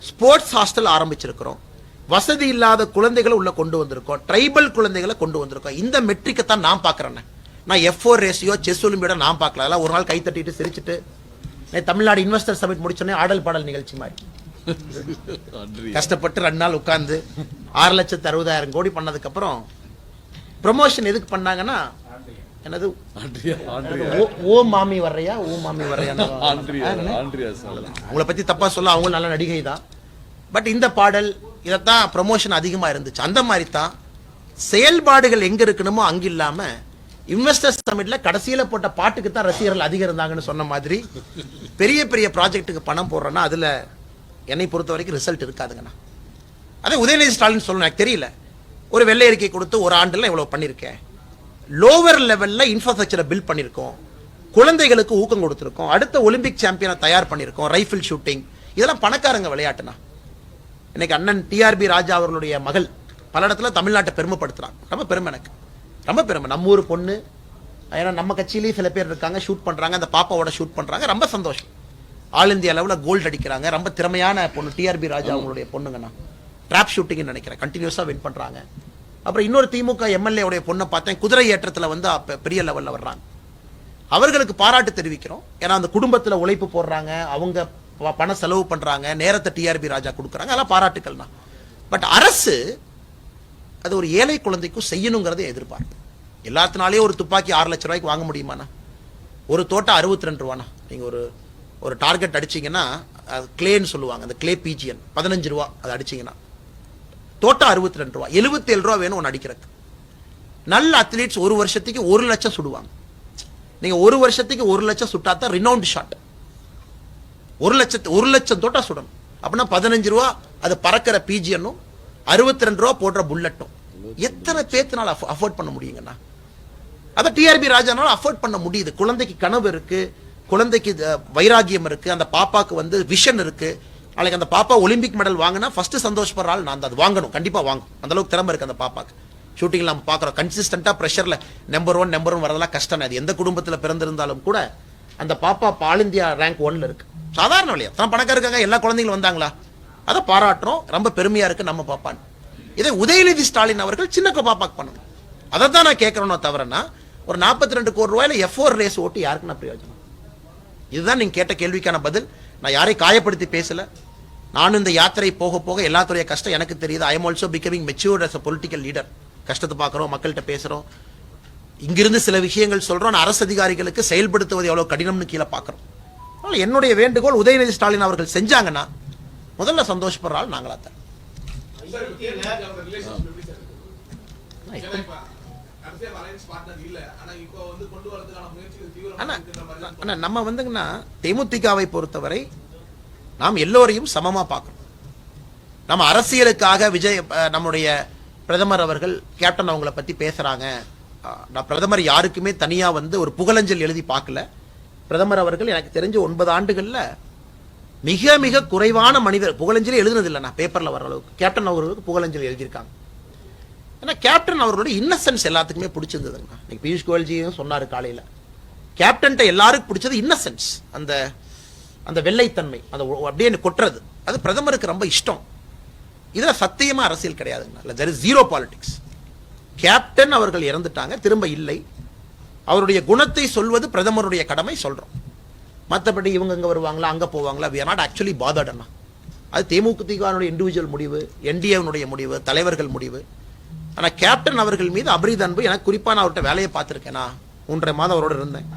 ஸ்போர்ட்ஸ் ஹாஸ்டல் ஆரம்பிச்சிருக்கிறோம், வசதி இல்லாத குழந்தைகளை உள்ள கொண்டு வந்திருக்கோம், ட்ரைபல் குழந்தைகளை கொண்டு வந்திருக்கோம். இந்த மெட்ரிக்கை தான் நான் பார்க்கறேன். நான் F4 ரேசியோ செஸ் ஒலிம்பியோட நான் பார்க்கல. அதெல்லாம் ஒரு நாள் கை தட்டிட்டு சிரிச்சுட்டு தமிழ்நாடு இன்வெஸ்டர் சமிட் முடிச்சோடனே ஆடல் பாடல் நிகழ்ச்சி மாதிரி கஷ்டப்பட்டு 2 நாள் உட்கார்ந்து 6,60,000 கோடி பண்ணதுக்கு அப்புறம் ப்ரமோஷன் எதுக்கு பண்ணாங்கன்னா, என்னது ஓ மாமி வர்றையா, ஓ மாமி வர்றையா, அவங்கள பத்தி தப்பா சொல்ல, அவங்க நல்ல நடிகை தான். பட் இந்த பாடல் இதத்தான் ப்ரமோஷன் அதிகமா இருந்துச்சு. அந்த மாதிரி தான் செயல்பாடுகள் எங்க இருக்கணுமோ அங்க இல்லாம இன்வெஸ்டர்ஸ் சமிட்ல கடைசியில போட்ட பாட்டுக்கு தான் ரசிகர்கள் அதிகம் இருந்தாங்கன்னு சொன்ன மாதிரி பெரிய பெரிய ப்ராஜெக்ட்டுக்கு பணம் போடுறேன்னா அதுல என்னை பொறுத்த வரைக்கும் ரிசல்ட் இருக்காதுங்கண்ணா. அதே உதயநிதி ஸ்டாலின் சொல்லணும், எனக்கு தெரியல. ஒரு வெள்ளை அறிக்கை கொடுத்து ஒரு ஆண்டுல இவ்வளவு பண்ணிருக்கேன், லோவர் லெவல்ல இன்ஃப்ராஸ்ட்ரக்சரை பில்ட் பண்ணிருக்கோம், குழந்தைகளுக்கு ஊக்கம் கொடுத்திருக்கோம், அடுத்த ஒலிம்பிக் சாம்பியனை தயார் பண்ணிருக்கோம், ரைஃபிள் ஷூட்டிங், இதெல்லாம் பணக்காரங்க விளையாட்டுனா. இன்னைக்கு அண்ணன் TRB ராஜா அவர்களுடைய மகள் பல இடத்துல தமிழ்நாட்டை பெருமைப்படுத்துறாங்க. ரொம்ப பெருமை, எனக்கு ரொம்ப பெருமை. நம்ம ஊர் பொண்ணு, ஏன்னா நம்ம கட்சியிலேயே சில பேர் இருக்காங்க, ஷூட் பண்றாங்க, அந்த பாப்பாவோட ஷூட் பண்றாங்க, ரொம்ப சந்தோஷம். ஆல் இந்தியா லெவலில் கோல்டு அடிக்கிறாங்க, ரொம்ப திறமையான பொண்ணு TRB ராஜா அவங்களுடைய பொண்ணுங்கண்ணா. ட்ராப் ஷூட்டிங்னு நினைக்கிறேன், கண்டினியூஸா வின் பண்றாங்க. அப்புறம் இன்னொரு திமுக MLA உடைய பொண்ணை பார்த்தேன், குதிரை ஏற்றத்துல வந்து பெரிய லெவல்ல வர்றாங்க. அவர்களுக்கு பாராட்டு தெரிவிக்கிறோம். ஏன்னா அந்த குடும்பத்துல உழைப்பு போடுறாங்க, அவங்க பண செலவு பண்றாங்க, நேரத்தை TRB ராஜா கொடுக்குறாங்க, அதெல்லாம் பாராட்டுக்கள்னா. பட் அரசு அது ஒரு ஏழை குழந்தைக்கும் செய்யணுங்கிறத எதிர்பார்ப்பு. எல்லாத்தினாலேயும் ஒரு துப்பாக்கி 6 லட்சம் ரூபாய்க்கு வாங்க முடியுமாண்ணா? ஒரு தோட்டம் 62 ரூபாண்ணா. நீங்க ஒரு டார்கெட் அடிச்சீங்கன்னா, அது கிளேன்னு சொல்லுவாங்க, அந்த கிளே பிஜிஎன் 15 ரூபா, அது அடிச்சீங்கன்னா தோட்டம் 62 ரூபா, 77 ரூபா வேணும் ஒன்று அடிக்கிறதுக்கு. நல்ல அத்லீட்ஸ் ஒரு வருஷத்துக்கு 1 லட்சம் சுடுவாங்க. நீங்க ஒரு வருஷத்துக்கு 1 லட்சம் சுட்டாதான் ரினவுண்ட் ஷாட். 1 லட்சம் தோட்டா சுடணும் அப்படின்னா 15 ரூபா அது பறக்கிற பிஜிஎன்னும் 62 ரூபா போடுற புல்லட்டும் எத்தனை பேத்தினால அஃபோர்ட் பண்ண முடியுங்கண்ணா? அதை TRB ராஜானால அஃபோர்ட் பண்ண முடியுது. குழந்தைக்கு கனவு இருக்கு, குழந்தைக்கு வைராகியம் இருக்கு, அந்த பாப்பாக்கு வந்து விஷன் இருக்கு. நாளைக்கு அந்த பாப்பா ஒலிம்பிக் மெடல் வாங்கினா ஃபர்ஸ்ட் சந்தோஷப்படுற ஆள் நான். அது வாங்கணும், கண்டிப்பா வாங்கும். அந்த அளவுக்கு திறமை இருக்கு அந்த பாப்பாக்கு. ஷூட்டிங்ல நம்ம பாக்குறோம், கன்சிஸ்டன்டா பிரஷர்ல நம்பர் ஒன் வரதெல்லாம் கஷ்டம். அது எந்த குடும்பத்துல பிறந்திருந்தாலும் கூட அந்த பாப்பா ஆல் இந்தியா ரேங்க் 1ல இருக்கு. சாதாரண வழியா தான் பணக்கார இருக்காங்க, எல்லா குழந்தைங்களும் வந்தாங்களா, அதை பாராட்டுறோம், ரொம்ப பெருமையா இருக்கு நம்ம பாப்பான்னு. இதை உதயநிதி ஸ்டாலின் அவர்கள் சின்ன பாப்பாக்கு பண்ணணும். அதை தான் நான் கேட்கறேனோ தவிரனா, ஒரு 42 கோடி ரூபாயில F4 ரேஸ் ஓட்டு யாருக்குன்னா பிரயோஜனம்? இதுதான் நீங்க கேட்ட கேள்விக்கான பதில். நான் யாரையும் காயப்படுத்தி பேசல. நானும் இந்த யாத்திரை போக போக எல்லாத்துடைய கஷ்டம் எனக்கு தெரியுது. I am also becoming matured as a political leader. கஷ்டத்தை பார்க்குறோம், மக்கள்கிட்ட பேசுறோம், இங்கிருந்து சில விஷயங்கள் சொல்றோம். அரசு அதிகாரிகளுக்கு செயல்படுத்துவது எவ்வளவு கடினம்னு கீழே பார்க்குறோம். என்னுடைய வேண்டுகோள், உதயநிதி ஸ்டாலின் அவர்கள் செஞ்சாங்கன்னா முதல்ல சந்தோஷப்படுறாள் நாங்களா தான். நம்ம வந்துங்கன்னா தேமுதிகவை பொறுத்தவரை நாம் எல்லோரையும் சமமா பார்க்கணும். நம்ம அரசியலுக்காக விஜய் நம்முடைய பிரதமர் அவர்கள் கேப்டன் அவங்களை பத்தி பேசுறாங்க. பிரதமர் யாருக்குமே தனியா வந்து ஒரு புகழஞ்சல் எழுதி பார்க்கல. பிரதமர் அவர்கள் எனக்கு தெரிஞ்ச 9 ஆண்டுகள்ல மிக மிக குறைவான மனிதர் புகழஞ்சலி எழுதுனது இல்லைண்ணா. பேப்பர்ல வர அளவுக்கு கேப்டன் அவர்களுக்கு புகழஞ்சலி எழுதியிருக்காங்க. ஏன்னா கேப்டன் அவர்களுடைய இன்னசென்ஸ் எல்லாத்துக்குமே பிடிச்சிருந்ததுங்க. இன்னைக்கு பியூஷ் கோயல்ஜியும் சொன்னாரு காலையில, கேப்டன்ட்ட எல்லாருக்கும் பிடிச்சது இன்னசென்ஸ், அந்த அந்த வெள்ளைத்தன்மை, அதை அப்படியே கொட்டுறது, அது பிரதமருக்கு ரொம்ப இஷ்டம். இதுல சத்தியமா அரசியல் கிடையாதுங்க. there is zero politics. Captain அவர்கள் இறந்துட்டாங்க, திரும்ப இல்லை. அவருடைய குணத்தை சொல்வது பிரதமருடைய கடமை, சொல்றோம். மற்றபடி இவங்க இங்க வருவாங்களா, அங்க போவாங்களா, we are not actually bothered அண்ணா. அது தேமுதிகவினுடைய இண்டிவிஜுவல் முடிவு, NDA முடிவு, தலைவர்கள் முடிவு. ஆனா கேப்டன் அவர்கள் மீது அபரித அன்பு. எனக்கு குறிப்பா நான் அவர்கிட்ட வேலையை பார்த்திருக்கேன். நான் 3.5 மாதம் அவரோட இருந்தேன்.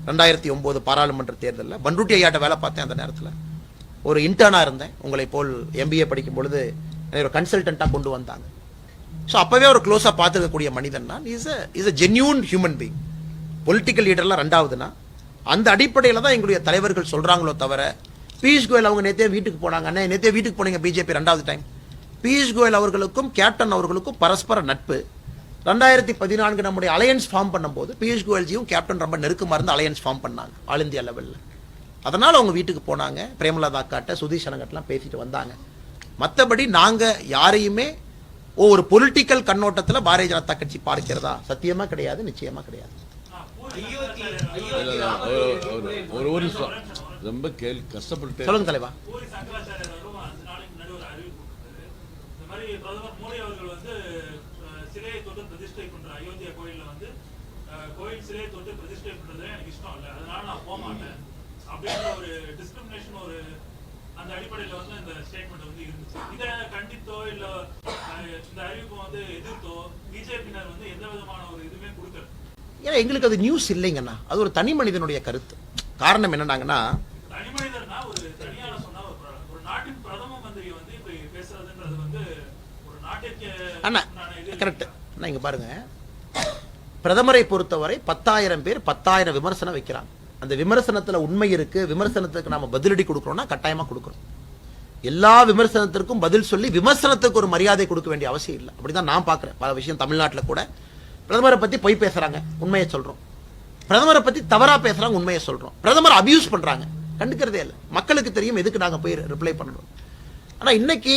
2009 பாராளுமன்ற தேர்தலில் பண்ருட்டி ஐயாட்ட வேலை பார்த்தேன். அந்த நேரத்தில் ஒரு இன்டர்னா இருந்தேன். உங்களை போல் MBA படிக்கும் பொழுது ஒரு கன்சல்டண்டா கொண்டு வந்தாங்க. ஸோ அப்பவே ஒரு க்ளோஸா பார்த்துக்கக்கூடிய மனிதன் தான். Is a genuine human being. Political லீடர்லாம் 2வதுனா அந்த அடிப்படையில் தான் எங்களுடைய தலைவர்கள் சொல்றாங்களோ தவிர, பியூஷ் கோயல் அவங்க நேத்தே வீட்டுக்கு போனாங்க. அண்ணே நேத்தே வீட்டுக்கு போனீங்க பிஜேபி 2வது டைம். பியூஷ் கோயல் அவர்களுக்கும் கேப்டன் அவர்களுக்கும் பரஸ்பர நட்பு. 2014 நம்முடைய அலையன்ஸ் ஃபார்ம் பண்ணும்போது பியூஷ் கோயல்ஜியும் கேப்டன் ரொம்ப நெருக்கமாக இருந்து அலையன்ஸ் ஃபார்ம் பண்ணாங்க ஆல் இந்தியா லெவலில். அதனால் அவங்க வீட்டுக்கு போனாங்க, பிரேமலதா அக்காட்ட சுதீஷ் அனங்கட்டெலாம் பேசிட்டு வந்தாங்க. மற்றபடி நாங்கள் யாரையுமே ஒரு பொலிட்டிக்கல் கண்ணோட்டத்தில் பாரதிய ஜனதா கட்சி பார்க்கிறதா சத்தியமாக கிடையாது, நிச்சயமாக கிடையாது. ஒரு நிமிஷம் ரொம்ப கஷ்டப்பட்டு சொல்லுங்க தலைவா. பூரி சங்கராச்சாரியர் அவரும் 5 நாளைக்கு முன்னாடி ஒரு அறிவிப்பு கொடுத்தாரு. இந்த மாதிரி பிரதமர் மோடி அவர்கள் வந்து சிலையை தொட்டு பிரதிஷ்டை பண்ற அயோத்தியா கோயில்ல வந்து கோயில் சிலையை தொட்டு பிரதிஷ்டை பண்றது எனக்கு இஷ்டம் இல்லை, அதனால நான் போக மாட்டேன் அப்படின்ற ஒரு டிஸ்கிரிமினேஷன் ஒரு அந்த அடிப்படையில் வந்து இந்த ஸ்டேட்மெண்ட் வந்து இருந்துச்சு. இதை கண்டித்தோ இல்ல இந்த அறிவிப்பை வந்து எதிர்த்தோ பிஜேபியினர் வந்து எந்த விதமான ஒரு இதுவுமே கொடுக்கல. ஏன்னா எங்களுக்கு அது நியூஸ் இல்லைங்கண்ணா, அது ஒரு தனி மனிதனுடைய கருத்து. காரணம் என்னன்னாங்கன்னா, தனி மனிதர்னா ஒரு தனியார சொன்னா ஒரு நாட்டின் பிரதம மந்திரி வந்து இப்படி பேசுறதுன்றது வந்து ஒரு நாட்டிற்கு அண்ணா கரெக்ட். அண்ணா இங்க பாருங்க, பிரதமரை பொறுத்தவரை 10,000 பேர் 10,000 விமர்சனம் வைக்கிறாங்க. அந்த விமர்சனத்துல உண்மை இருக்கு, விமர்சனத்துக்கு நாம பதிலடி கொடுக்கறோம்னா கட்டாயமா கொடுக்கறோம். எல்லா விமர்சனத்திற்கும் பதில் சொல்லி விமர்சனத்துக்கு ஒரு மரியாதை கொடுக்க வேண்டிய அவசியம் இல்லை. அப்படிதான் நான் பார்க்கிறேன். பல விஷயம் தமிழ்நாட்டில் கூட பிரதமரை பத்தி பொய் பேசுறாங்க, உண்மையை சொல்றோம். பிரதமரை பத்தி தவறா பேசுறாங்க, உண்மையை சொல்றோம். பிரதமர் அபியூஸ் பண்றாங்க, கண்டுக்கிறதே இல்லை. மக்களுக்கு தெரியும் எதுக்கு நாங்க போய் ரிப்ளை பண்ணணும். ஆனா இன்னைக்கு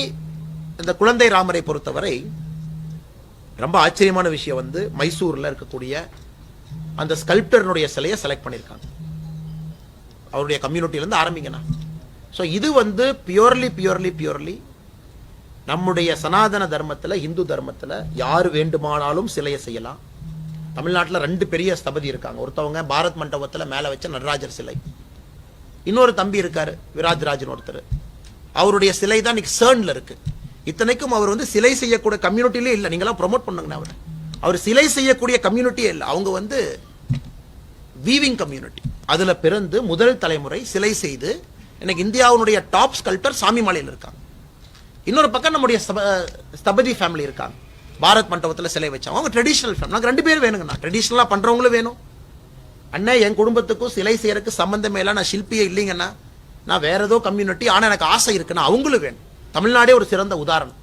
இந்த குழந்தை ராமரை பொறுத்தவரை ரொம்ப ஆச்சரியமான விஷயம் வந்து மைசூர்ல இருக்கக்கூடிய அந்த ஸ்கல்ப்டர்னுடைய சிலையை செலக்ட் பண்ணியிருக்காங்க. அவருடைய கம்யூனிட்டியிலேருந்து ஆரம்பிங்கண்ணா. ஸோ இது வந்து பியூர்லி நம்முடைய சனாதன தர்மத்தில், இந்து தர்மத்தில் யார் வேண்டுமானாலும் சிலையை செய்யலாம். தமிழ்நாட்டில் 2 பெரிய ஸ்தபதி இருக்காங்க. ஒருத்தவங்க பாரத் மண்டபத்தில் மேலே வச்ச நடராஜர் சிலை, இன்னொரு தம்பி இருக்காரு விராஜ்ராஜன் ஒருத்தர், அவருடைய சிலை தான் இன்னைக்கு CERN இருக்கு. இத்தனைக்கும் அவர் வந்து சிலை செய்யக்கூடிய கம்யூனிட்டிலே இல்லை. நீங்களாம் ப்ரொமோட் பண்ணுங்க. அவர் சிலை செய்யக்கூடிய கம்யூனிட்டியே இல்லை, அவங்க வந்து வீவிங் கம்யூனிட்டி. அதுல பிறந்து முதல் தலைமுறை சிலை செய்து இன்னைக்கு இந்தியாவுடைய டாப் ஸ்கல்ப்டர் சாமிமலையில் இருக்காங்க. இன்னொரு பக்கம் நம்முடைய ஸ்தபதி ஃபேமிலி இருக்காங்க, பாரத் மண்டபத்தில் சிலை வச்சாங்க. அவங்க ட்ரெடிஷனல் ஃபேமிலி. நாங்கள் 2 பேர் வேணுங்கண்ணா, ட்ரெடிஷனலா பண்றவங்களும் வேணும். அண்ணன் என் குடும்பத்துக்கும் சிலை செய்யறதுக்கு சம்பந்தமே இல்லை, நான் சிற்பியே இல்லைங்கண்ணா, நான் வேற ஏதோ கம்யூனிட்டி, ஆனா எனக்கு ஆசை இருக்குன்னா அவங்களும் வேணும். தமிழ்நாடே ஒரு சிறந்த உதாரணம்.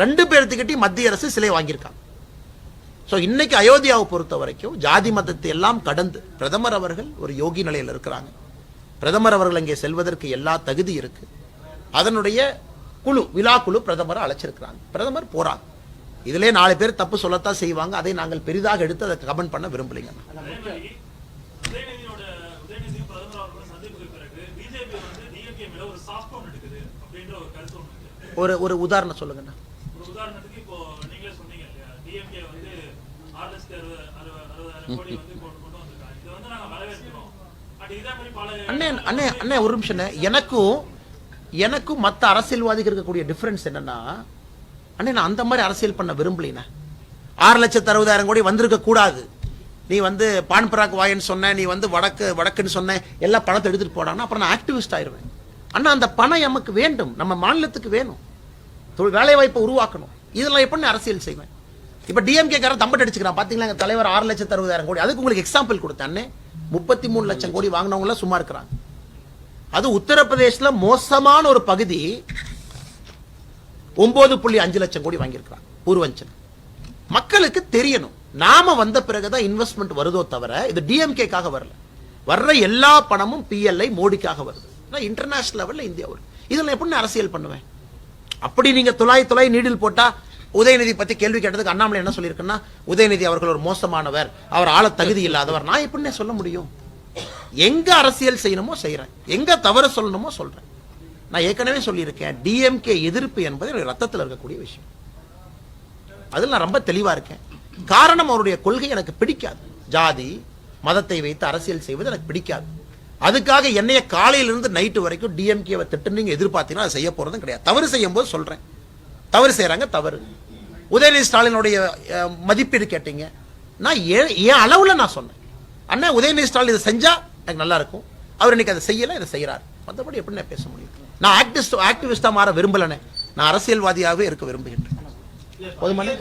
2 பேர்த்துக்கிட்டையும் மத்திய அரசு சிலை வாங்கியிருக்காங்க. ஸோ இன்னைக்கு அயோத்தியாவை பொறுத்த வரைக்கும் ஜாதி மதத்தை எல்லாம் கடந்து பிரதமர் அவர்கள் ஒரு யோகி நிலையில் இருக்கிறாங்க. பிரதமர் அவர்கள் அங்கே செல்வதற்கு எல்லா தகுதி இருக்கு. அதனுடைய குழு, விழா குழு பிரதமரை அழைச்சிருக்கிறாங்க. பிரதமர் போறாங்க. இதிலே 4 பேர் தப்பு சொல்லத்தான் செய்வாங்க. அதை நாங்கள் பெரிதாக எடுத்து அதை கமெண்ட் பண்ண விரும்பலைங்க. உதயநிதி பிரதமர் அவர்கள் சந்திப்புக்கு பிறகு பிஜேபி வந்து டிஎம்கே மேல ஒரு சாஃப்ட் டவுன் எடுக்குது அப்படின்ற ஒரு கருத்து ஒன்று. ஒரு உதாரணம் சொல்லுங்கண்ணா. ஒரு உதாரணத்துக்கு இப்போ நீங்களே சொன்னீங்க இல்லையா, டிஎம்கே வந்து 6,60,000 கோடி வந்து கொண்டு வந்திருக்காங்க. இதை வந்து நாங்க வரவேற்கிறோம். பட் இதே மாதிரி பல அண்ணே ஒரு நிமிஷம். எனக்கும் மற்ற அரசியல்வாதிகள் இருக்கக்கூடிய டிஃபரன்ஸ் என்னன்னா, அண்ணே நான் அந்த மாதிரி அரசியல் பண்ண விரும்பலைண்ணே. 6,60,000 கோடி வந்திருக்க கூடாது. நீ வந்து பான் பராக் வாயன்னு சொன்ன, நீ வந்து வடக்குன்னு சொன்ன, எல்லா பணத்தை எடுத்துட்டு போனான்னா அப்புறம் நான் ஆக்டிவிஸ்ட் ஆயிடுவேன். அண்ணா அந்த பணம் நமக்கு வேண்டும், நம்ம மாநிலத்துக்கு வேணும், வேலை வாய்ப்பை உருவாக்கணும். இதெல்லாம் எப்படி அரசியல் செய்வேன்? இப்ப டிஎம்கே காரன் தம்பட்டு அடிச்சுக்கிறான் பாத்தீங்களா, எங்க தலைவர் 6,60,000 கோடி. அதுக்கு உங்களுக்கு எக்ஸாம்பிள் கொடுத்தேன். 33 லட்சம் கோடி வாங்கினவங்க சும்மா இருக்கிறாங்க. அது உத்தரப்பிரதேசல மோசமான ஒரு பகுதி 9.5 லட்சம் கோடி வாங்கியிருக்கிறாங்க பூர்வஞ்சன். மக்களுக்கு தெரியணும், நாம வந்த பிறகுதான் இன்வெஸ்ட்மெண்ட் வருதோ தவிர இது டிஎம்கேக்காக வரல. வர்ற எல்லா பணமும் பிஎல்ஐ மோடிக்காக வருது. இன்டர்நேஷனல் லெவல்ல இந்தியா வரும். இதுல எப்படி அரசியல் பண்ணுவேன்? அப்படி நீங்க துளாய் நீடில் போட்டா உதயநிதி பத்தி கேள்வி கேட்டதுக்கு அண்ணாமலை என்ன சொல்லியிருக்குன்னா, உதயநிதி அவர்கள் ஒரு மோசமானவர், அவர் ஆள தகுதி இல்லாதவர். நான் எப்படி சொல்ல முடியும்? எங்க அரசியல் செய்யணுமோ செய்யறேன், எங்க தவறு சொல்லணுமோ சொல்றேன். நான் ஏற்கனவே சொல்லியிருக்கேன், டிஎம்கே எதிர்ப்பு என்பது ரத்தத்தில் இருக்கக்கூடிய விஷயம். அதில் நான் ரொம்ப தெளிவா இருக்கேன். காரணம் அவருடைய கொள்கை எனக்கு பிடிக்காது. ஜாதி மதத்தை வைத்து அரசியல் செய்வது எனக்கு பிடிக்காது. அதுக்காக என்னைய காலையிலிருந்து நைட்டு வரைக்கும் டிஎம்கேவை திட்டு நீங்க எதிர்பார்த்தீங்கன்னா அதை செய்ய போறதும் கிடையாது. தவறு செய்யும் போது சொல்றேன், தவறு செய்யறாங்க, தவறு. உதயநிதி ஸ்டாலினுடைய மதிப்பீடு கேட்டீங்க, நான் என் அளவுல நான் சொன்னேன். அண்ணா உதயநிதி ஸ்டாலின் இதை செஞ்சா எனக்கு நல்லா இருக்கும், அவர் இன்னைக்கு அதை செய்யல, இதை செய்யறாரு. மற்றபடி எப்படி பேச முடியும்? நான் ஆக்டிவிஸ்டா மாற விரும்பலனே, நான் அரசியல்வாதியாகவே இருக்க விரும்புகின்றேன். போதுமான